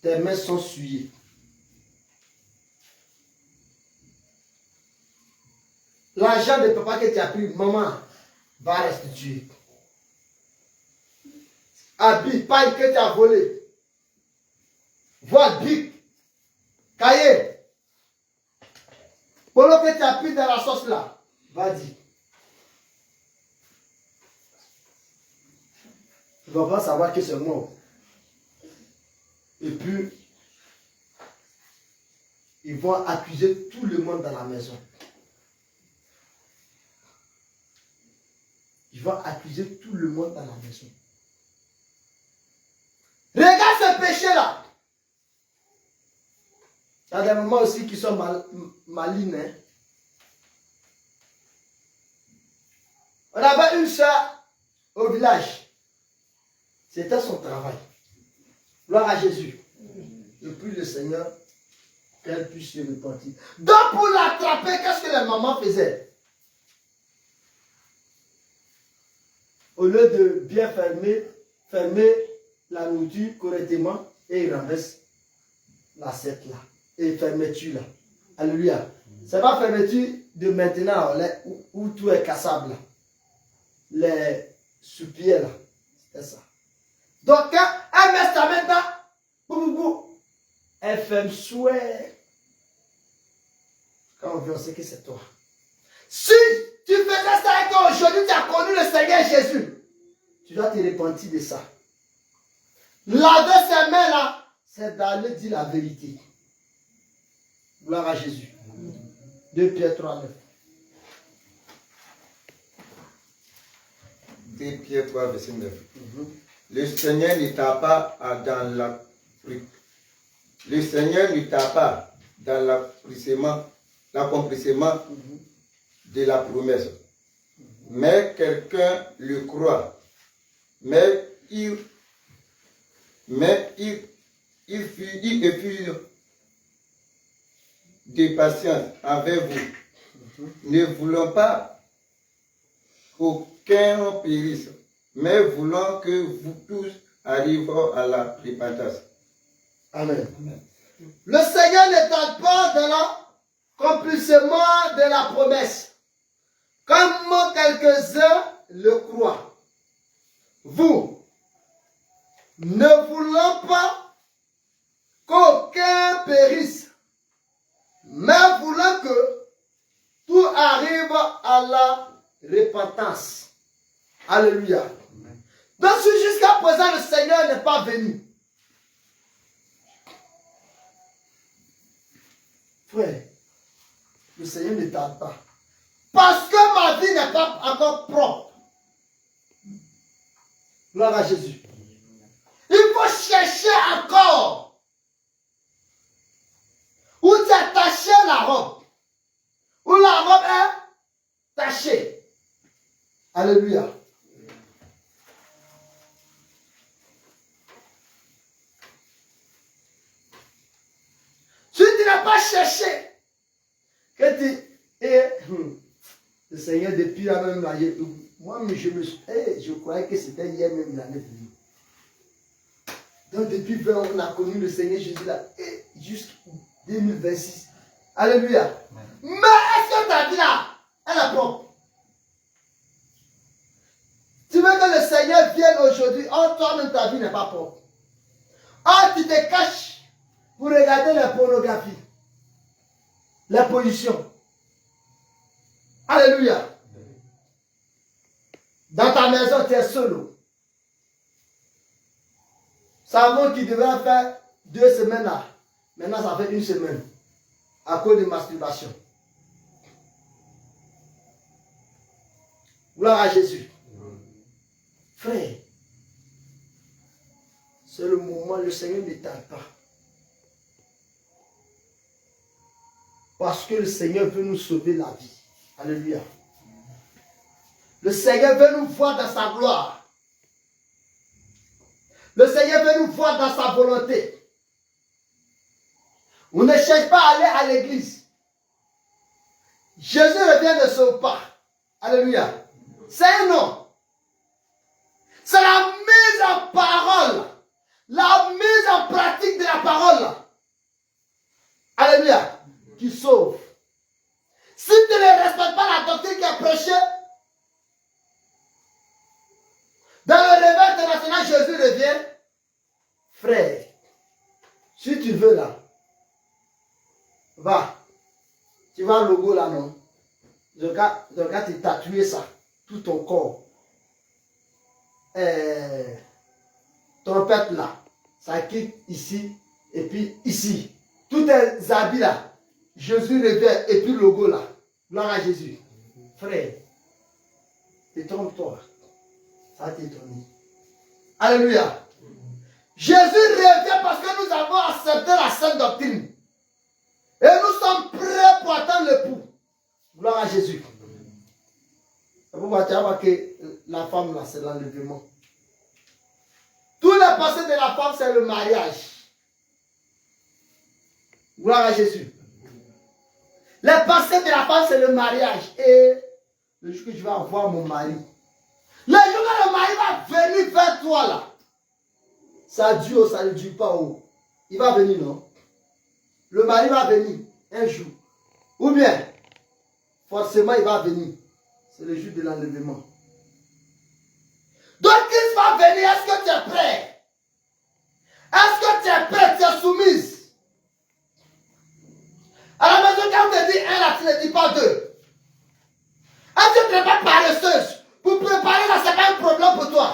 Tes mains sont souillées. L'argent de papa que tu as pris, maman, va restituer. Habit, paille que tu as volé. Voile, bic, cahier. Polo que tu as pris dans la sauce là, va dire. Tu ne vas pas savoir que c'est moi. Et puis, ils vont accuser tout le monde dans la maison. Ils vont accuser tout le monde dans la maison. Regarde ce péché-là. Il y a des moments aussi qui sont malignes. Hein? On avait une soeur au village. C'était son travail. Gloire à Jésus. Et puis le Seigneur, qu'elle puisse se repentir. Donc pour l'attraper, qu'est-ce que la maman faisait? Au lieu de bien fermer la nourriture correctement, et il renverse l'assiette là. Et fermeture là. Alléluia. C'est pas fermeture de maintenant où tout est cassable là. Les sous-pieds là. C'était ça. Donc quand elle met sa main là, elle ferme souhait. Quand on veut, on sait que c'est toi. Si tu faisais ça et qu'aujourd'hui tu as connu le Seigneur Jésus, tu dois te repentir de ça. Laver ses mains là, c'est d'aller dire la vérité. Gloire à Jésus. 2 Pierre 3, 9. 2 Pierre 3, verset 9. Le Seigneur ne t'a pas dans le Seigneur ne t'a pas dans l'accomplissement de la promesse. Mais quelqu'un le croit. Mais il fut de patience avec vous. Ne voulons pas qu'aucun périsse, mais voulons que vous tous arriviez à la repentance. Amen. Le Seigneur ne tarde pas dans l'accomplissement de la promesse, comme quelques-uns le croient. Vous, ne voulons pas qu'aucun périsse, mais voulons que tout arrive à la repentance. Alléluia. Donc jusqu'à présent, le Seigneur n'est pas venu. Frère, le Seigneur ne tarde pas. Parce que ma vie n'est pas encore propre. Gloire à Jésus. Il faut chercher encore où tu as taché la robe. Où la robe est tachée. Alléluia. Si tu n'as pas cherché, que tu es le Seigneur depuis la même là, moi je croyais que c'était hier même l'année venue. Donc depuis 20 ans, on a connu le Seigneur Jésus là, et jusqu'en 2026. Alléluia. Mais est-ce que ta vie là, elle est propre? Tu veux que le Seigneur vienne aujourd'hui, toi-même ta vie n'est pas propre. Tu te caches pour regarder la pornographie, la pollution. Alléluia. Dans ta maison, tu es seul. Savon qui devait faire 2 semaines là. Maintenant, ça fait 1 semaine. À cause de masturbation. Gloire à Jésus. Frère, c'est le moment, le Seigneur ne tarde pas. Parce que le Seigneur veut nous sauver la vie. Alléluia. Le Seigneur veut nous voir dans sa gloire. Le Seigneur veut nous voir dans sa volonté. On ne cherche pas à aller à l'église. Jésus revient de son pas. Alléluia. C'est un nom. C'est la mise en parole. La mise en pratique de la parole. Alléluia. Qui sauve. Si tu ne respectes pas la doctrine qui est prêchée, dans le réveil international, Jésus revient. Frère, si tu veux là, va. Tu vois le logo là, non? Je regarde, tu tatouer ça, tout ton corps. Trompette là, ça quitte ici, et puis ici. Tous tes habits là, Jésus revient, et puis le logo là. Gloire à Jésus. Frère, détrompe-toi. Ça va t'étonner. Alléluia. Jésus revient parce que nous avons accepté la sainte doctrine. Et nous sommes prêts pour attendre l'époux. Gloire à Jésus. C'est pourquoi tu vas voir que la femme là, c'est l'enlèvement. Tous les pensées de la femme, c'est le mariage. Gloire à Jésus. Les pensées de la femme, c'est le mariage. Et le jour que je vais avoir mon mari, le jour que le mari va venir vers toi là, ça dure, ça ne dure pas haut. Il va venir, non? Le mari va venir un jour. Ou bien, forcément, il va venir. C'est le jour de l'enlèvement. Donc, Christ va venir. Est-ce que tu es prêt? Est-ce que tu es prêt? Tu es soumise? À la maison, quand on te dit un là, tu ne dis pas 2. Est-ce que tu n'es pas paresseuse? Pour préparer là, ce n'est pas un problème pour toi.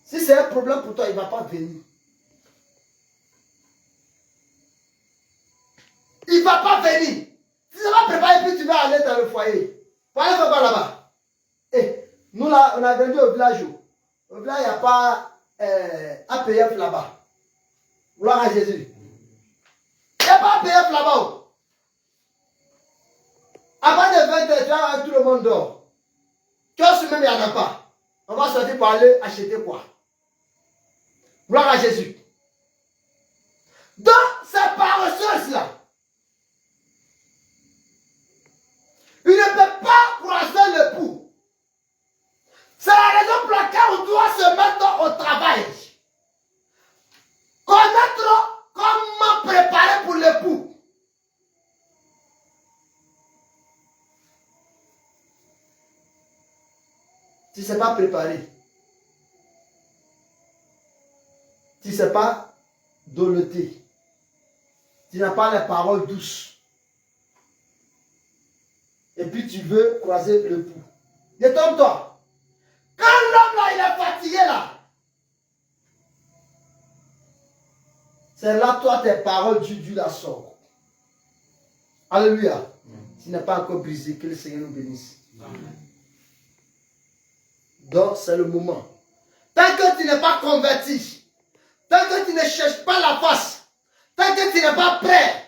Si c'est un problème pour toi, il ne va pas venir. Il ne va pas venir. Si ça va préparer, puis tu vas aller dans le foyer. Pour aller faire quoi là-bas? Eh, nous là, on a grandi au village. Au village, il n'y a pas APF là-bas. Gloire à Jésus. Il n'y a pas APF là-bas. Avant de 20h, tout le monde dort. Tu vois, même, il n'y en a pas. On va sortir pour aller acheter quoi? Gloire à Jésus. Donc, c'est par ressources-là. Il ne peut pas croiser le pouls. C'est la raison pour laquelle on doit se mettre au travail. Connaître comment préparer pour l'époux. Tu ne sais pas préparer. Tu ne sais pas doleter. Tu n'as pas les paroles douces. Et puis tu veux croiser le pouls. Détends-toi. Quand l'homme là, il est fatigué là. C'est là, toi, tes paroles, tu la sors. Alléluia. Tu n'es pas encore brisé. Que le Seigneur nous bénisse. Amen. Donc, c'est le moment. Tant que tu n'es pas converti, tant que tu ne cherches pas la face, tant que tu n'es pas prêt,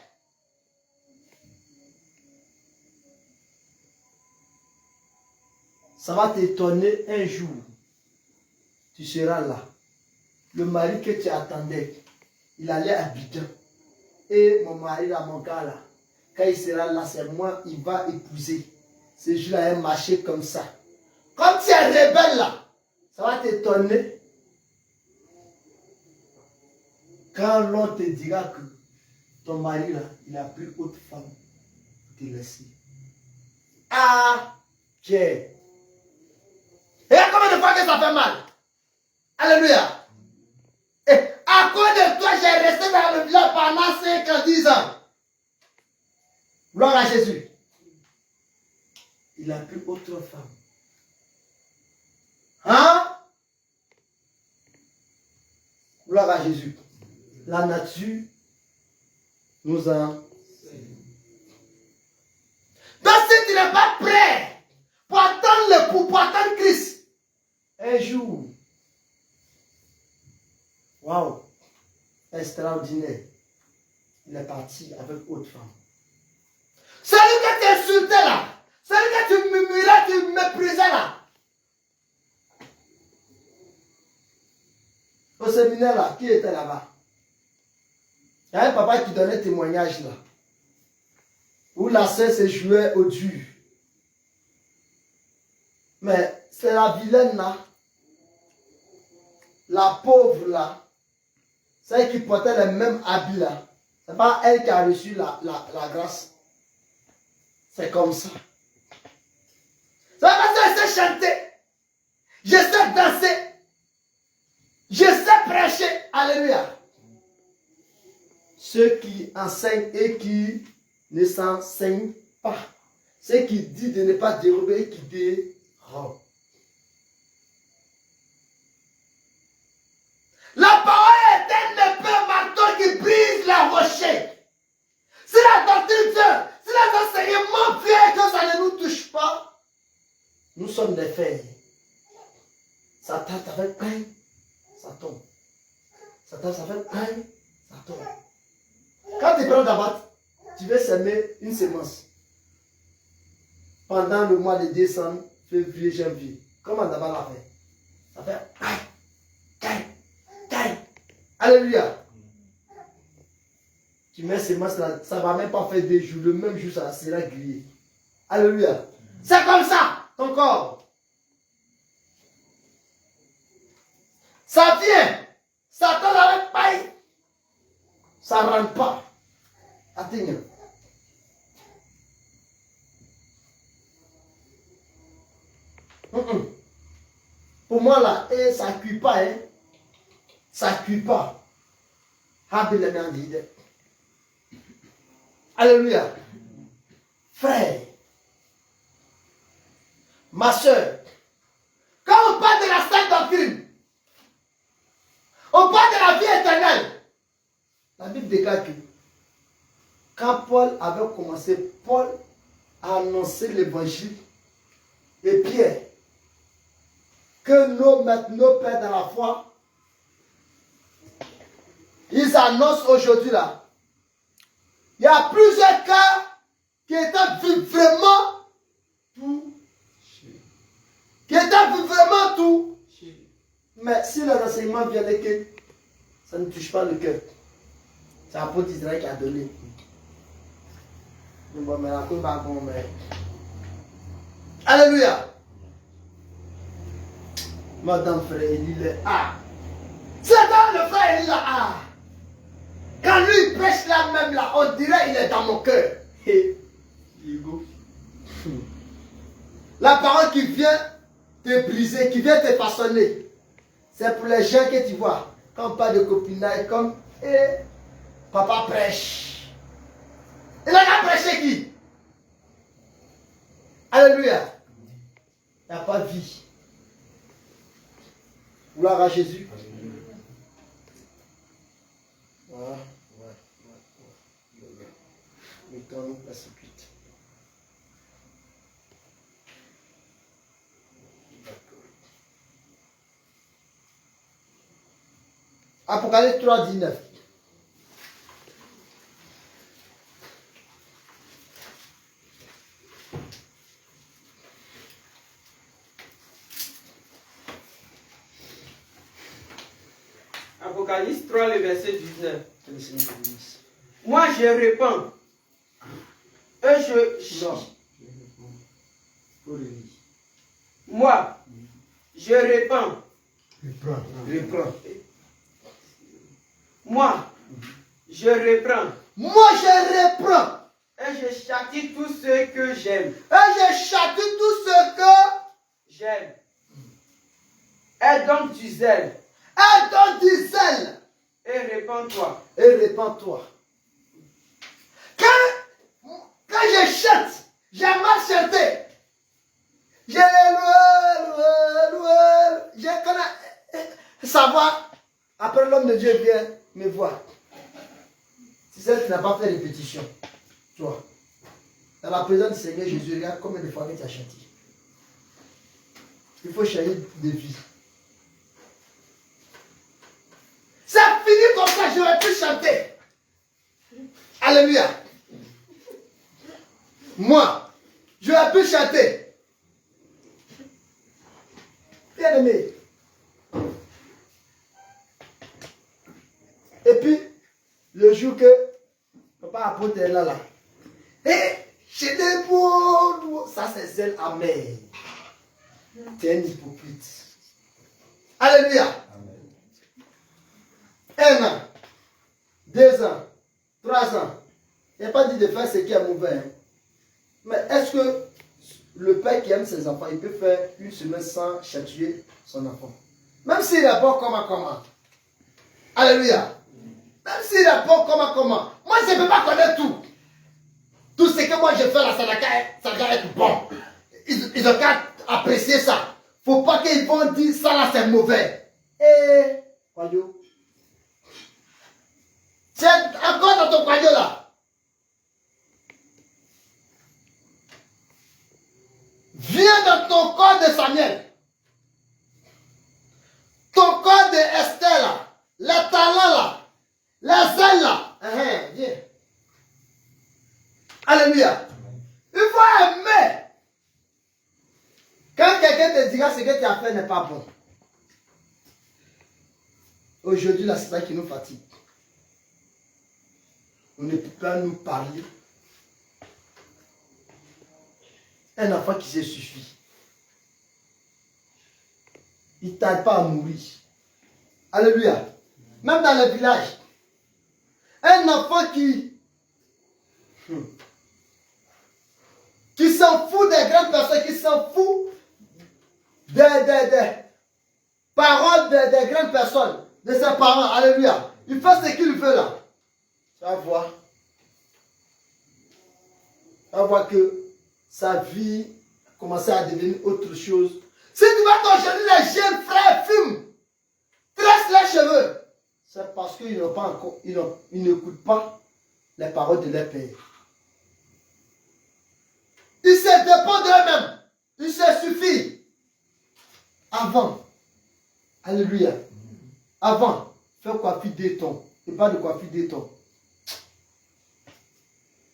ça va t'étonner un jour. Tu seras là. Le mari que tu attendais, il allait à Abidjan. Et mon mari, là, mon gars, là, quand il sera là, c'est moi, il va épouser. Ce jour-là, il va marcher comme ça. Comme tu es rebelle là, ça va t'étonner. Quand l'on te dira que ton mari là, il a pris autre femme pour te laisser. Ah, ok. Et combien de fois que ça fait mal? Alléluia. Et à cause de toi, j'ai resté dans le village pendant 5 ans, 10 ans. Gloire à Jésus. Il a pris autre femme. Hein? Gloire à Jésus. La nature nous a... Donc si tu n'es pas prêt pour attendre le coup, pour attendre Christ, un jour, waouh, extraordinaire, il est parti avec autre femme. Celui que tu insultais là, celui que tu murmurais, tu méprisais là, au séminaire là, qui était là-bas? Il y a un papa qui donnait témoignage là. Où la sœur se jouait au dur. Mais c'est la vilaine là. La pauvre là. Celle qui portait les mêmes habits là. C'est pas elle qui a reçu la grâce. C'est comme ça. C'est parce que je sais chanter. Je sais danser. Je sais prêcher. Alléluia. Ceux qui enseignent et qui ne s'enseignent pas. Ceux qui disent de ne pas dérober et qui dérobent. La parole est un épée marteau qui brise la rocher. Si la doctrine vient, si les enseignements viennent que ça ne nous touche pas, nous sommes des fers. Ça tape, ça fait pain, ça tombe. Ça tape, ça fait pain, ça tombe. Quand tu prends ta batte, tu veux semer une semence. Pendant le mois de décembre, février, janvier. Comment d'abord l'a fait? Ça fait caille. Alléluia. Tu mets semence là, ça ne va même pas faire 2 jours. Le même jour, ça sera grillé. Alléluia. C'est comme ça, ton corps. Ça vient. Ça tombe avec paille. Ça ne rentre pas. Attends. Pour moi là, ça ne cuit pas. Hein? Ça ne cuit pas. Alléluia. Frère, ma soeur, quand on parle de la sainte doctrine, on parle de la vie éternelle. La Bible déclare que quand Paul avait commencé, Paul a annoncé l'évangile et Pierre que nos pères dans la foi, ils annoncent aujourd'hui là. Il y a plusieurs cas qui étaient vraiment tout. Qui étaient vraiment tout. Mais si les enseignements viennent et que ça ne touche pas le cœur, c'est l'apôtre Israël qui a donné. Bon, mais la coupe va bon, mais. Alléluia. Madame frère Élie, c'est dans le frère Élie là. Ah. Quand lui il prêche là même là, on dirait il est dans mon cœur. La parole qui vient te briser, qui vient te façonner, c'est pour les gens que tu vois. Quand on parle de copinage, comme papa prêche. Il a prêché qui? Alléluia. Il n'y a pas de vie. Gloire à Jésus. Voilà. Mettons-nous précipite. Apocalypse 3, 19. Apocalypse 3, le verset 19. Moi, je réponds. Et je... Non. Moi, je réponds. Reprends. Moi, je reprends. Moi, je reprends. Et je châtie tous ceux que j'aime. Et je châtie tous ceux que J'aime. Aie donc du zèle. aie donc du zèle. Et répands-toi. Et répands-toi. Quand je chante, j'ai mal chanté. Je loué. Je connais. Savoir. Après, l'homme de Dieu vient me voir. Si c'est que tu n'as pas fait répétition, toi, dans la présence du Seigneur Jésus, regarde combien de fois que tu as chanté. Il faut changer de vie. C'est fini comme ça, j'aurais pu chanter. Alléluia. Moi, j'aurais pu chanter. Bien aimé. Et puis, le jour que papa apôtre est là, et j'ai des mots, ça c'est zèle amer. Tu es un hypocrite. Alléluia. 1 an, 2 ans, 3 ans. Il n'a pas dit de faire ce qui est mauvais. Hein. Mais est-ce que le père qui aime ses enfants, il peut faire une semaine sans châtier son enfant? Même s'il est bon, comment? Alléluia. Même s'il est bon, comment? Moi, je ne peux pas connaître tout. Tout ce que moi je fais là, ça doit être bon. Ils ont qu'à apprécier ça. Il ne faut pas qu'ils vont dire ça là, c'est mauvais. Et, voyons. C'est encore dans ton croyant là. Viens dans ton corps de Samuel. Ton corps de Esther là. Les talents là. Les ailes là. Viens. Alléluia. Il faut aimer. Quand quelqu'un te dira ce que tu as fait n'est pas bon. Aujourd'hui là, c'est ça qui nous fatigue. On ne peut pas nous parler. Un enfant qui se suffit. Il ne tarde pas à mourir. Alléluia. Même dans le village. Un enfant qui s'en fout des grandes personnes, qui s'en fout des paroles des grandes personnes, de ses parents. Alléluia. Il fait ce qu'il veut là. Tu vas voir. Tu vas voir que sa vie a commencé à devenir autre chose. Si tu vas t'enchaîner, les jeunes frères fument, tressent les cheveux, c'est parce qu'ils n'ont pas encore, ils n'écoutent pas les paroles de leur père. Ils se dépendent d'eux-mêmes. Il se suffit. avant, alléluia, avant, fais coiffure d'éton, et pas de coiffure d'éton.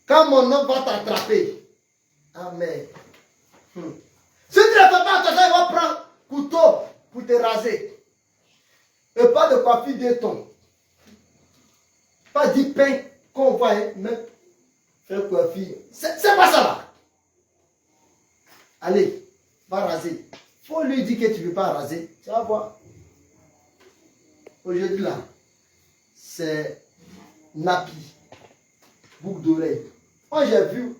Quand mon homme va t'attraper, amen. Si tu ne fais pas attention, il va prendre couteau pour te raser. Et pas de coiffure d'éton. Pas du pain qu'on voit, mais faire coiffure. C'est pas ça là. Allez, va raser. Faut lui dire que tu ne veux pas raser. Tu vas voir. Aujourd'hui là, c'est nappy, boucle d'oreille. Moi j'ai vu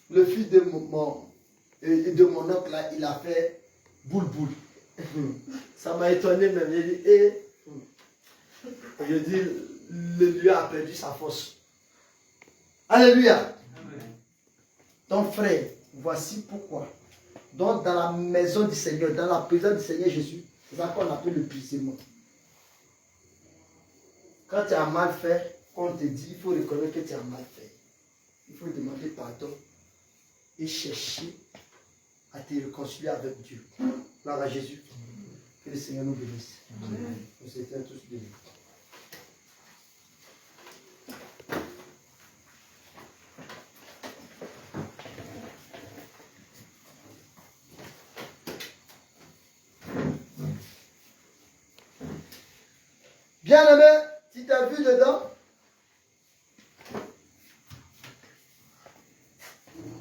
le fils de mon oncle là, il a fait boule. Ça m'a étonné même. J'ai dit, je dis, le lieu a perdu sa force. Alléluia. Ton frère, voici pourquoi. Donc dans la maison du Seigneur, dans la présence du Seigneur Jésus, c'est ça qu'on appelle le puissement. Quand tu as mal fait, on te dit, il faut reconnaître que tu as mal fait. Il faut demander pardon et chercher à te réconcilier avec Dieu. Gloire à Jésus. Que le Seigneur nous bénisse. Nous étions tous bénis. Bien-aimé, si tu as vu dedans,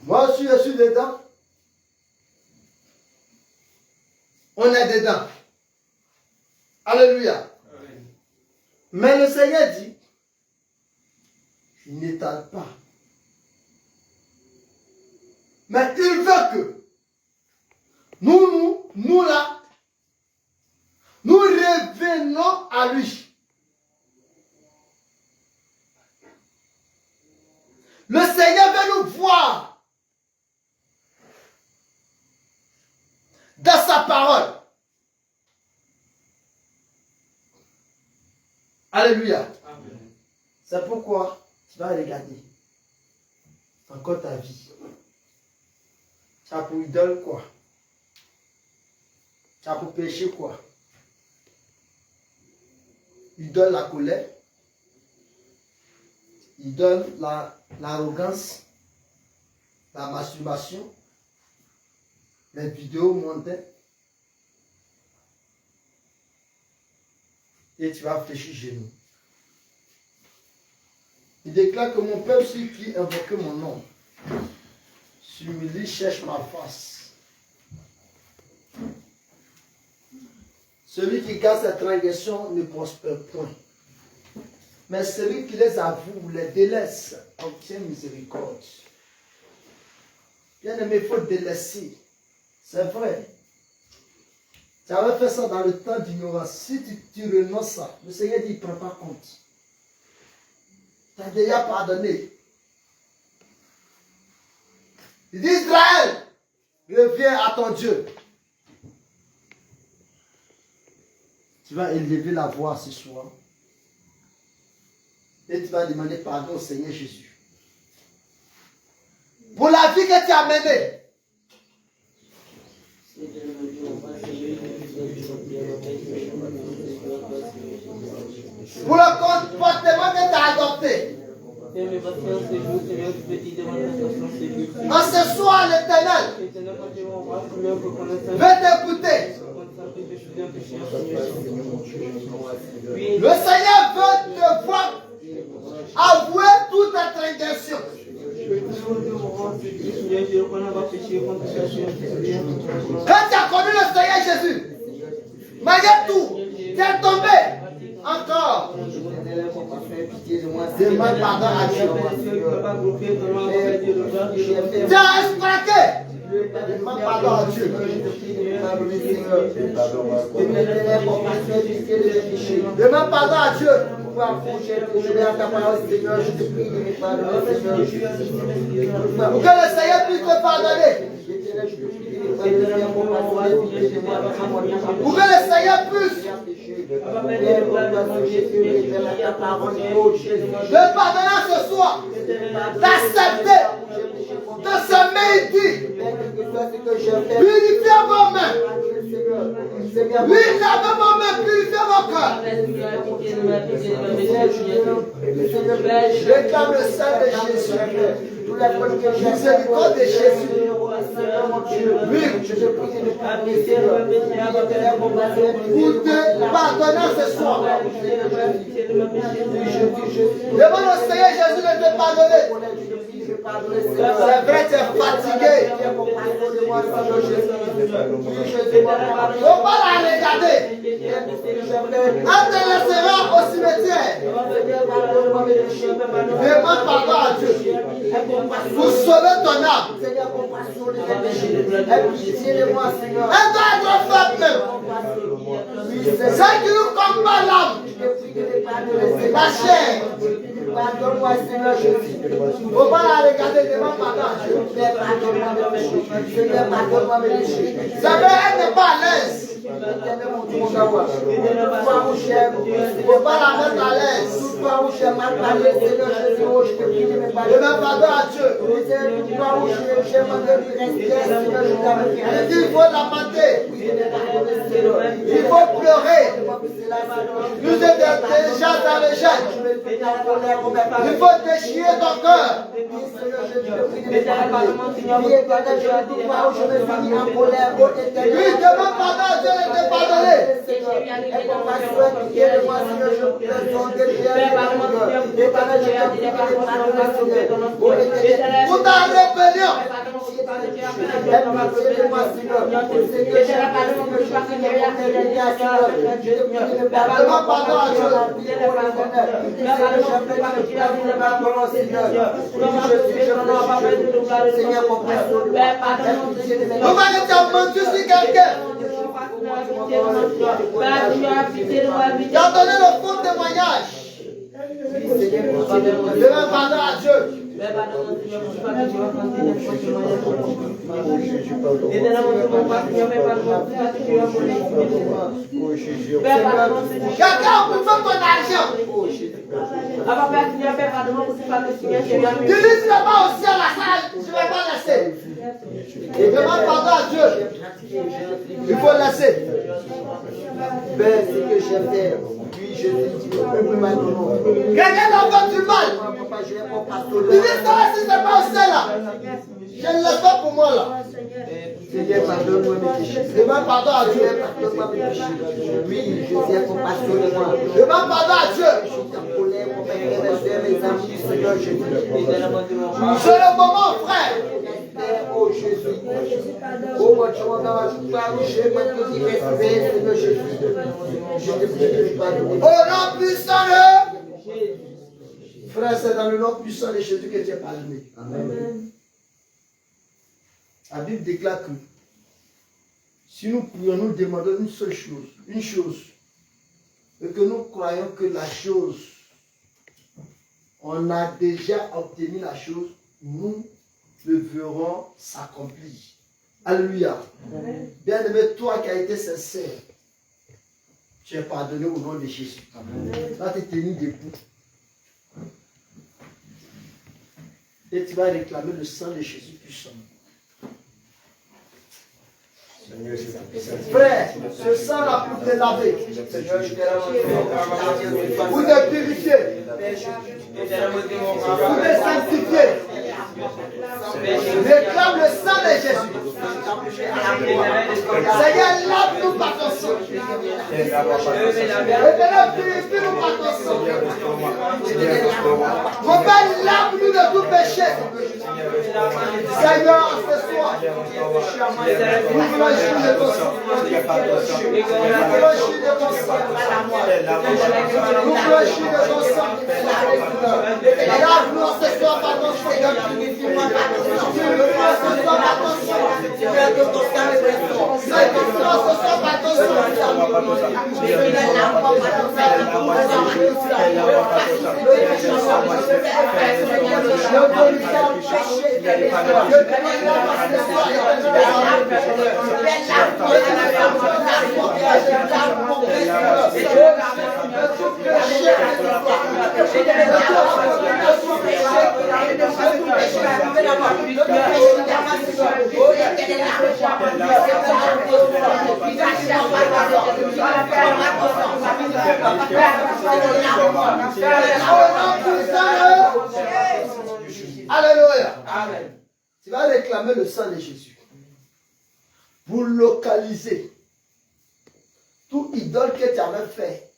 moi aussi je suis dedans. On est dedans. Alléluia. Amen. Mais le Seigneur dit, n'étale pas. Mais il veut que nous là, nous revenons à lui. Le Seigneur veut nous voir dans sa parole. Alléluia. C'est pourquoi tu vas regarder encore ta vie. Tu as pour idole quoi? Tu as pour péché quoi? Idole la colère. Il donne l'arrogance, la masturbation, les vidéos montées. Et tu vas fléchir genoux. Il déclare que mon peuple, celui qui invoque mon nom, s'humilie, cherche ma face. Celui qui garde ses transgressions ne prospère point. Mais celui qui les avoue, les délaisse, obtient miséricorde. Bien aimé, il faut délaisser. C'est vrai. Tu avais fait ça dans le temps d'ignorance. Si tu renonces ça, le Seigneur dit, il ne prend pas compte. Tu as déjà pardonné. Il dit, Israël, reviens à ton Dieu. Tu vas élever la voix ce soir. Et tu vas demander pardon au Seigneur Jésus. Pour la vie que tu as menée. Pour le comportement que tu as adopté. En ce soir, l'Éternel veut t'écouter. Le Seigneur veut te voir avouer toute ta transgression. Quand tu as connu le Seigneur Jésus, malgré tout, tu es tombé encore. Demande pardon à Dieu. Tu as extraqué. Demande pardon à Dieu. Demande pardon à Dieu. Pour que le Seigneur puisse te pardonner. Pour que le Seigneur puisse te pardonner ce soir, d'accepter, de se méditer, purifier vos mains, Oui, j'avais mon méprisé mon cœur. Je réclame le sang de Jésus. Miséricorde de Jésus. Oui, je te prie de pour te pardonner ce soir. Demande au Seigneur Jésus de te pardonner. C'est vrai, tu es fatigué. Faut pas la regarder. Elle te laissera au cimetière. Demande pardon à Dieu. Pour sauver ton âme. Elle doit être faite même. C'est qui nous combat l'âme. La chair. Faut pas la regarder, demande pardon à Dieu. C'est vrai, elle n'est pas à l'aise. Faut pas la mettre à l'aise. Demande pardon à Dieu. Il faut la mater. Il faut pleurer. Nous sommes déjà dans le gène. Il faut déchirer ton cœur. Oui, demande pardon à Dieu de te pardonner. Pour ta rébellion. Demande pardon à Dieu. Vous m'avez menti sur quelqu'un. Qui a donné le faux témoignage. Demande pardon à Dieu. Quelqu'un a pu faire ton argent. Utilise là-bas aussi à la salle. Je ne vais pas laisser. Et demande pardon à Dieu. Il faut laisser. Ben, c'est que je fais. Puis je te dis, quelqu'un n'a pas du mal. Tu dis ça si c'est pas aussi là. Je ne laisse pas pour moi là. Demande pardon à Dieu. Oui, je suis compassion de moi. Demande pardon à Dieu. C'est le moment, frère. Oh Jésus. Oh mon Dieu, au nom puissant de frère, c'est dans le nom puissant de Jésus que tu es pardonné. Amen. La Bible déclare que si nous prions, nous demandons une seule chose, et que nous croyons que la chose, on a déjà obtenu la chose, nous le verrons s'accomplir. Alléluia. Bien-aimé, toi qui as été sincère, tu es pardonné au nom de Jésus. Va te tenir debout. Et tu vas réclamer le sang de Jésus puissant. Frère, ce sang-là pour te laver, pour te purifier, pour te sanctifier. Réclame le sang de Jésus. Seigneur, lave-nous par ton sang. Éternel, purifie-nous par ton sang. Mon Père, lave-nous de tout péché. Seigneur, ce soir, nous voulons juger de ton sang. Nous voulons juger de ton sang. Nous voulons juger de ton sang. Lave-nous ce soir par ton sang. Purifie-moi par ton sang. Purifie-moi ce soir par ton sang. Fais de ton sang et de ton sang. Sanctifie-moi ce soir par ton sang. Alléluia. Amen. Tu vas réclamer le sang de Jésus pour localiser tout idole que tu avais fait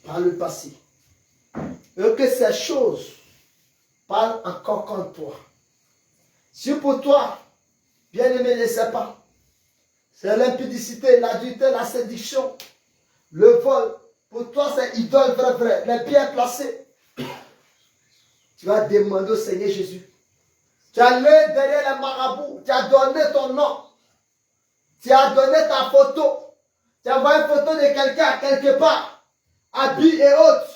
par le passé. Et que ces choses parlent encore contre toi. Si pour toi, bien-aimé, ne sais pas, c'est l'impudicité, l'adultère, la séduction, le vol. Pour toi, c'est idole vrai, les pierres placées. Tu vas demander au Seigneur Jésus. Tu as allé derrière les marabouts, tu as donné ton nom, tu as donné ta photo, tu as envoyé une photo de quelqu'un quelque part, habits et autres.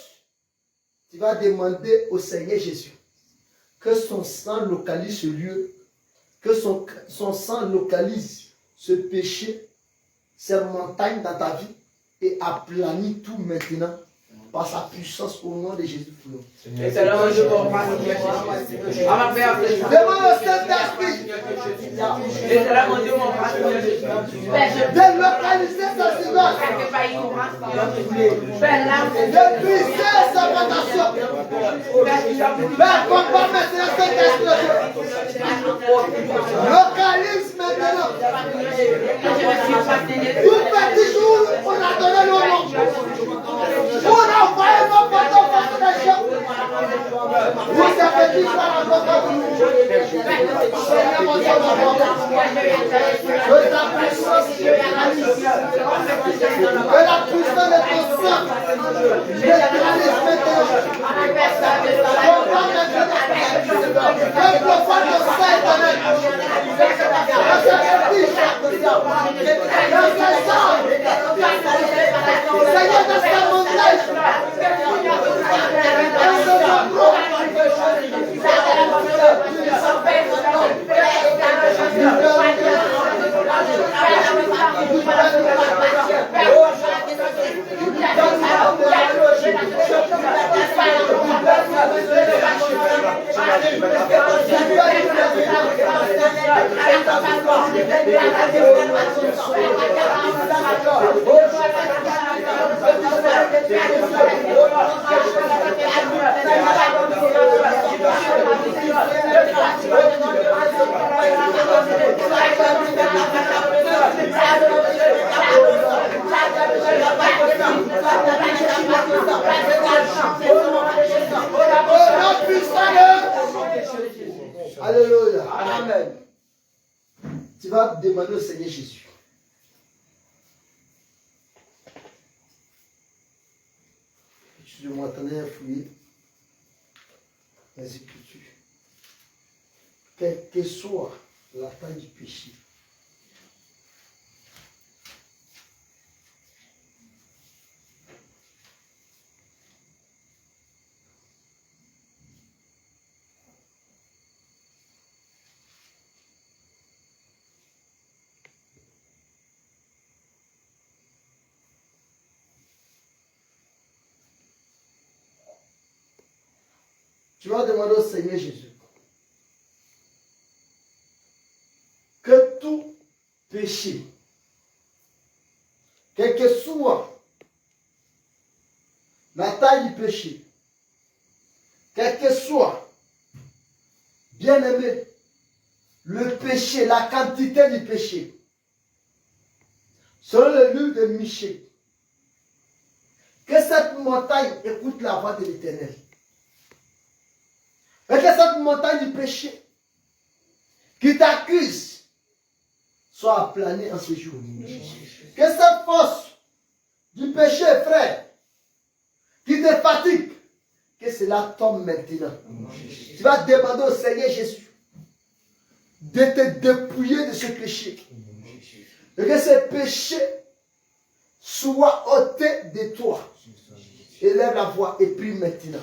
Tu vas demander au Seigneur Jésus que son sang localise ce lieu, que son sang localise ce péché, ces montagnes dans ta vie et aplanit tout maintenant par sa puissance au nom de Jésus. Demande au Saint-Esprit de localiser sa silence, de briser sa plantation. Père, combat maintenant cette explosion. Localise maintenant. Tout petit jour, on a donné le nom. On a envoyé nos photos par la chambre. Vous avez dit ça à votre vie. Que la puissance de ton sang neutralise maintenant. Seigneur, dans cette montagne, Alléluia. Amen. Tu vas demander au Seigneur Jésus. Je m'entendais fouiller les Écritures. Quelle que soit la taille du péché, tu vas demander au Seigneur Jésus que tout péché, quelle que soit la taille du péché, quel que soit, bien aimé, le péché, la quantité du péché, selon le livre de Michée, que cette montagne écoute la voix de l'Éternel. Et que cette montagne du péché qui t'accuse soit aplanée en ce jour. Que cette force du péché, frère, qui te fatigue, que cela tombe maintenant. Tu vas demander au Seigneur Jésus de te dépouiller de ce péché. Et que ce péché soit ôté de toi. Élève la voix et prie maintenant.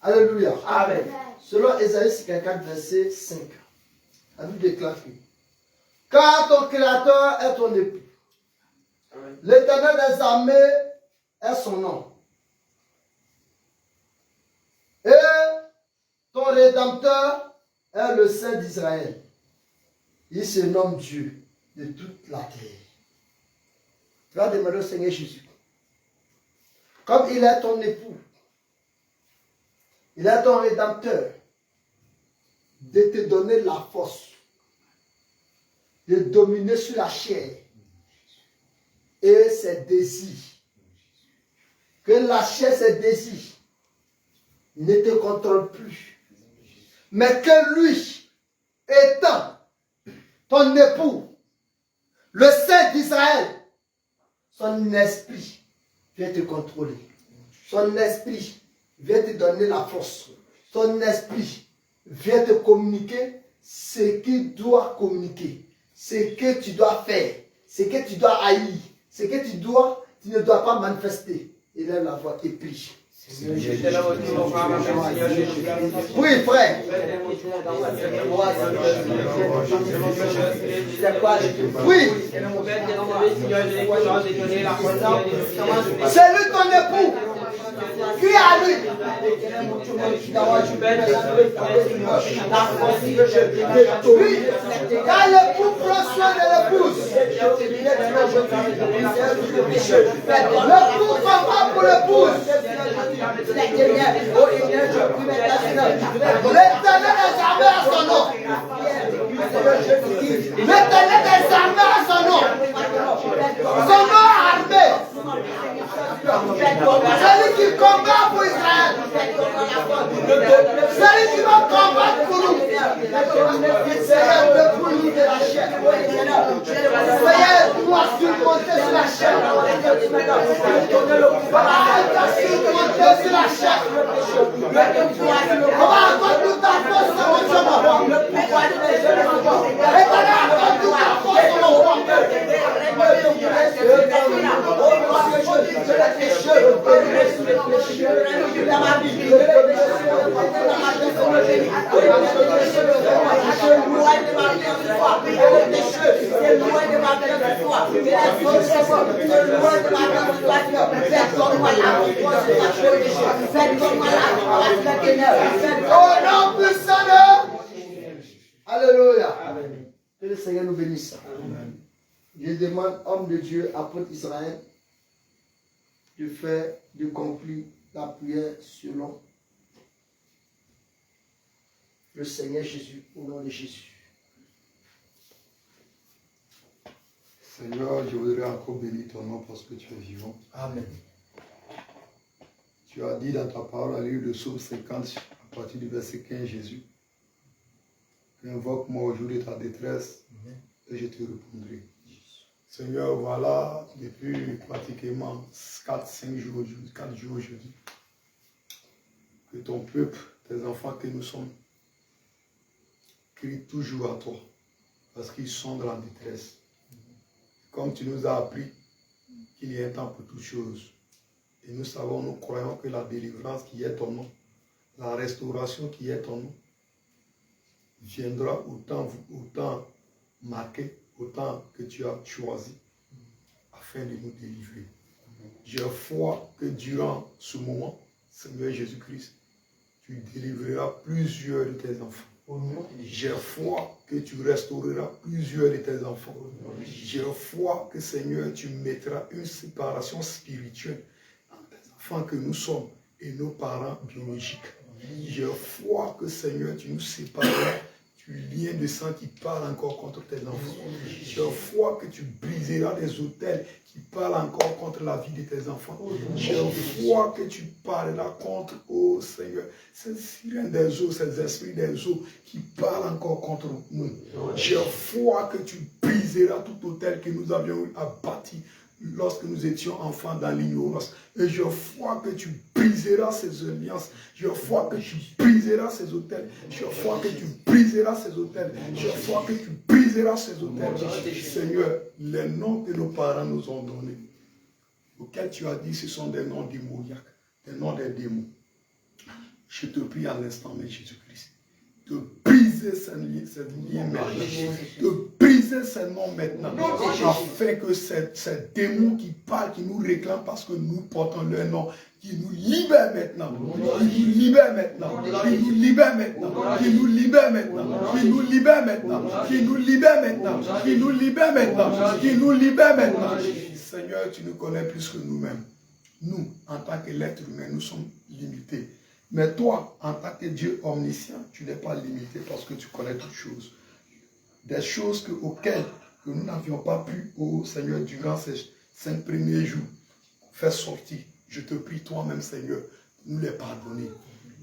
Alléluia. Amen. Selon Ésaïe 54, verset 5, la Bible déclare que car ton Créateur est ton époux, l'Éternel des armées est son nom, et ton Rédempteur est le Saint d'Israël. Il se nomme Dieu de toute la terre. Tu vas demander au Seigneur Jésus, comme il est ton époux, il est ton Rédempteur, de te donner la force de dominer sur la chair et ses désirs. Que la chair, ses désirs ne te contrôlent plus. Mais que lui, étant ton époux, le Saint d'Israël, son esprit vient te contrôler. Son esprit vient te donner la force. Son esprit vient te communiquer ce qu'il doit communiquer, ce que tu dois faire, ce que tu dois haïr, ce que tu ne dois pas manifester. Élève la voix et prie. Oui, frère. Oui. C'est lui ton époux. Qui a lui? Oui. Quand l'époux prend soin de l'épouse, l'époux va pour l'épouse. L'Éternel des armées à son nom. L'Éternel des armées à son nom. Son nom armé. Celui qui combat pour Israël. Celui qui va combattre pour nous. Seigneur, dépouille-nous de la chair. Seigneur, dois surmonter sur la chair. Surmonter sur la chair. On va encore toute ta force sur mon chemin. Éternel, encore toute ta force sur mon chemin. Au nom puissant de... Alléluia. Que le Seigneur nous bénisse. Je demande, homme de Dieu, apôtre Israël, de faire, de conclure la prière selon le Seigneur Jésus, au nom de Jésus. Seigneur, je voudrais encore bénir ton nom parce que tu es vivant. Amen. Tu as dit dans ta parole, à lire le psaume 50, à partir du verset 15, Jésus. Invoque-moi au jour de ta détresse et je te répondrai. Seigneur, voilà, depuis pratiquement 4 jours aujourd'hui, que ton peuple, tes enfants que nous sommes, crient toujours à toi, parce qu'ils sont dans la détresse. Comme tu nous as appris qu'il y a un temps pour toutes choses, et nous savons, nous croyons que la délivrance qui est ton nom, la restauration qui est ton nom, viendra autant marqué, autant que tu as choisi, afin de nous délivrer. J'ai foi que durant ce moment, Seigneur Jésus-Christ, tu délivreras plusieurs de tes enfants. J'ai foi que tu restaureras plusieurs de tes enfants. J'ai foi que, Seigneur, tu mettras une séparation spirituelle entre tes enfants que nous sommes et nos parents biologiques. J'ai foi que, Seigneur, tu nous sépareras du lien de sang qui parle encore contre tes enfants. J'ai foi que tu briseras des autels qui parlent encore contre la vie de tes enfants. J'ai foi que tu parleras contre, oh Seigneur, ces sirènes des eaux, ces esprits des eaux qui parlent encore contre nous. J'ai foi que tu briseras tout autel que nous avions abattu lorsque nous étions enfants dans l'ignorance. Et j'ai foi que tu briseras ces alliances. J'ai foi que tu briseras ces autels. J'ai foi que tu briseras ces autels. J'ai foi que tu briseras ces autels. Seigneur, les noms que nos parents nous ont donnés, auxquels tu as dit ce sont des noms démoniaques, des noms des démons. Je te prie à l'instant, mais Jésus-Christ, de briser ces liens maintenant, de briser ces noms maintenant, afin que ces démons qui parlent, qui nous réclament parce que nous portons leur nom, qui nous libèrent maintenant, qui nous libèrent maintenant, qui nous libèrent maintenant, qui nous libèrent maintenant, qui nous libèrent maintenant, qui nous libèrent maintenant, qui nous libèrent maintenant, qui nous libèrent maintenant. Seigneur, tu nous connais plus que nous-mêmes. Nous, en tant qu'êtres humains, nous sommes limités. Mais toi, en tant que Dieu omniscient, tu n'es pas limité parce que tu connais toutes choses. Des choses auxquelles nous n'avions pas pu, oh Seigneur, durant ces 5 premiers jours, faire sortir. Je te prie toi-même, Seigneur, de nous les pardonner.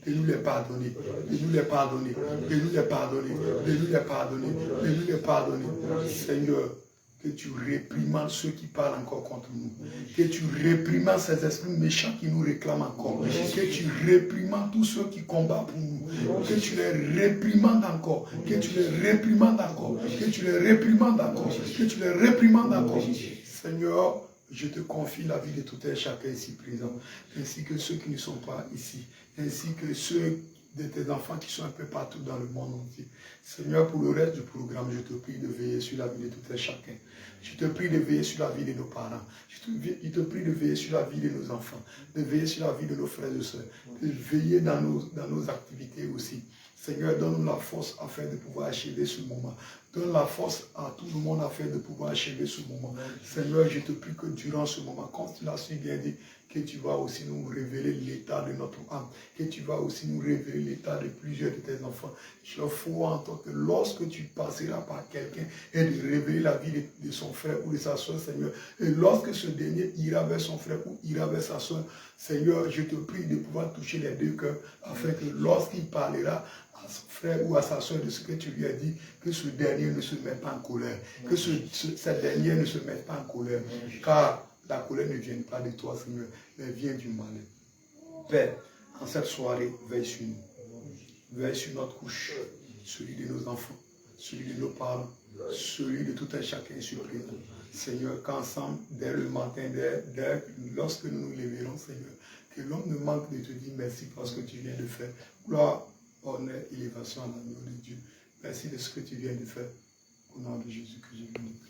De nous les pardonner. De nous les pardonner. De nous les pardonner. De nous les pardonner. De nous les pardonner. Seigneur, que tu réprimandes ceux qui parlent encore contre nous. Que tu réprimandes ces esprits méchants qui nous réclament encore. Que tu réprimandes tous ceux qui combattent pour nous. Que tu les réprimandes encore. Que tu les réprimandes encore. Que tu les réprimandes encore. Que tu les réprimandes encore. Seigneur, je te confie la vie de tout un chacun ici présent, ainsi que ceux qui ne sont pas ici, ainsi que ceux de tes enfants qui sont un peu partout dans le monde entier. Seigneur, pour le reste du programme, je te prie de veiller sur la vie de tout un chacun. Je te prie de veiller sur la vie de nos parents. Je te prie de veiller sur la vie de nos enfants, de veiller sur la vie de nos frères et sœurs, de veiller dans nos activités aussi. Seigneur, donne-nous la force afin de pouvoir achever ce moment. Donne la force à tout le monde afin de pouvoir achever ce moment. Seigneur, je te prie que durant ce moment, quand tu l'as si bien dit, que tu vas aussi nous révéler l'état de notre âme, que tu vas aussi nous révéler l'état de plusieurs de tes enfants. Je foi en toi que lorsque tu passeras par quelqu'un et de révéler la vie de son frère ou de sa soeur, Seigneur, et lorsque ce dernier ira vers son frère ou ira vers sa soeur, Seigneur, je te prie de pouvoir toucher les deux cœurs afin que lorsqu'il parlera à son frère ou à sa soeur de ce que tu lui as dit, que ce dernier ne se mette pas en colère, que cette dernière ne se mette pas en colère, car la colère ne vient pas de toi, Seigneur, mais vient du mal. Père, en cette soirée, veille sur nous. Veille sur notre couche, celui de nos enfants, celui de nos parents, celui de tout un chacun ici présent. Seigneur, qu'ensemble, dès le matin, lorsque nous nous lèverons, Seigneur, que l'homme ne manque de te dire merci parce que tu viens de faire. Gloire, honneur, élévation à l'amour de Dieu. Merci de ce que tu viens de faire. Au nom de Jésus que je viens de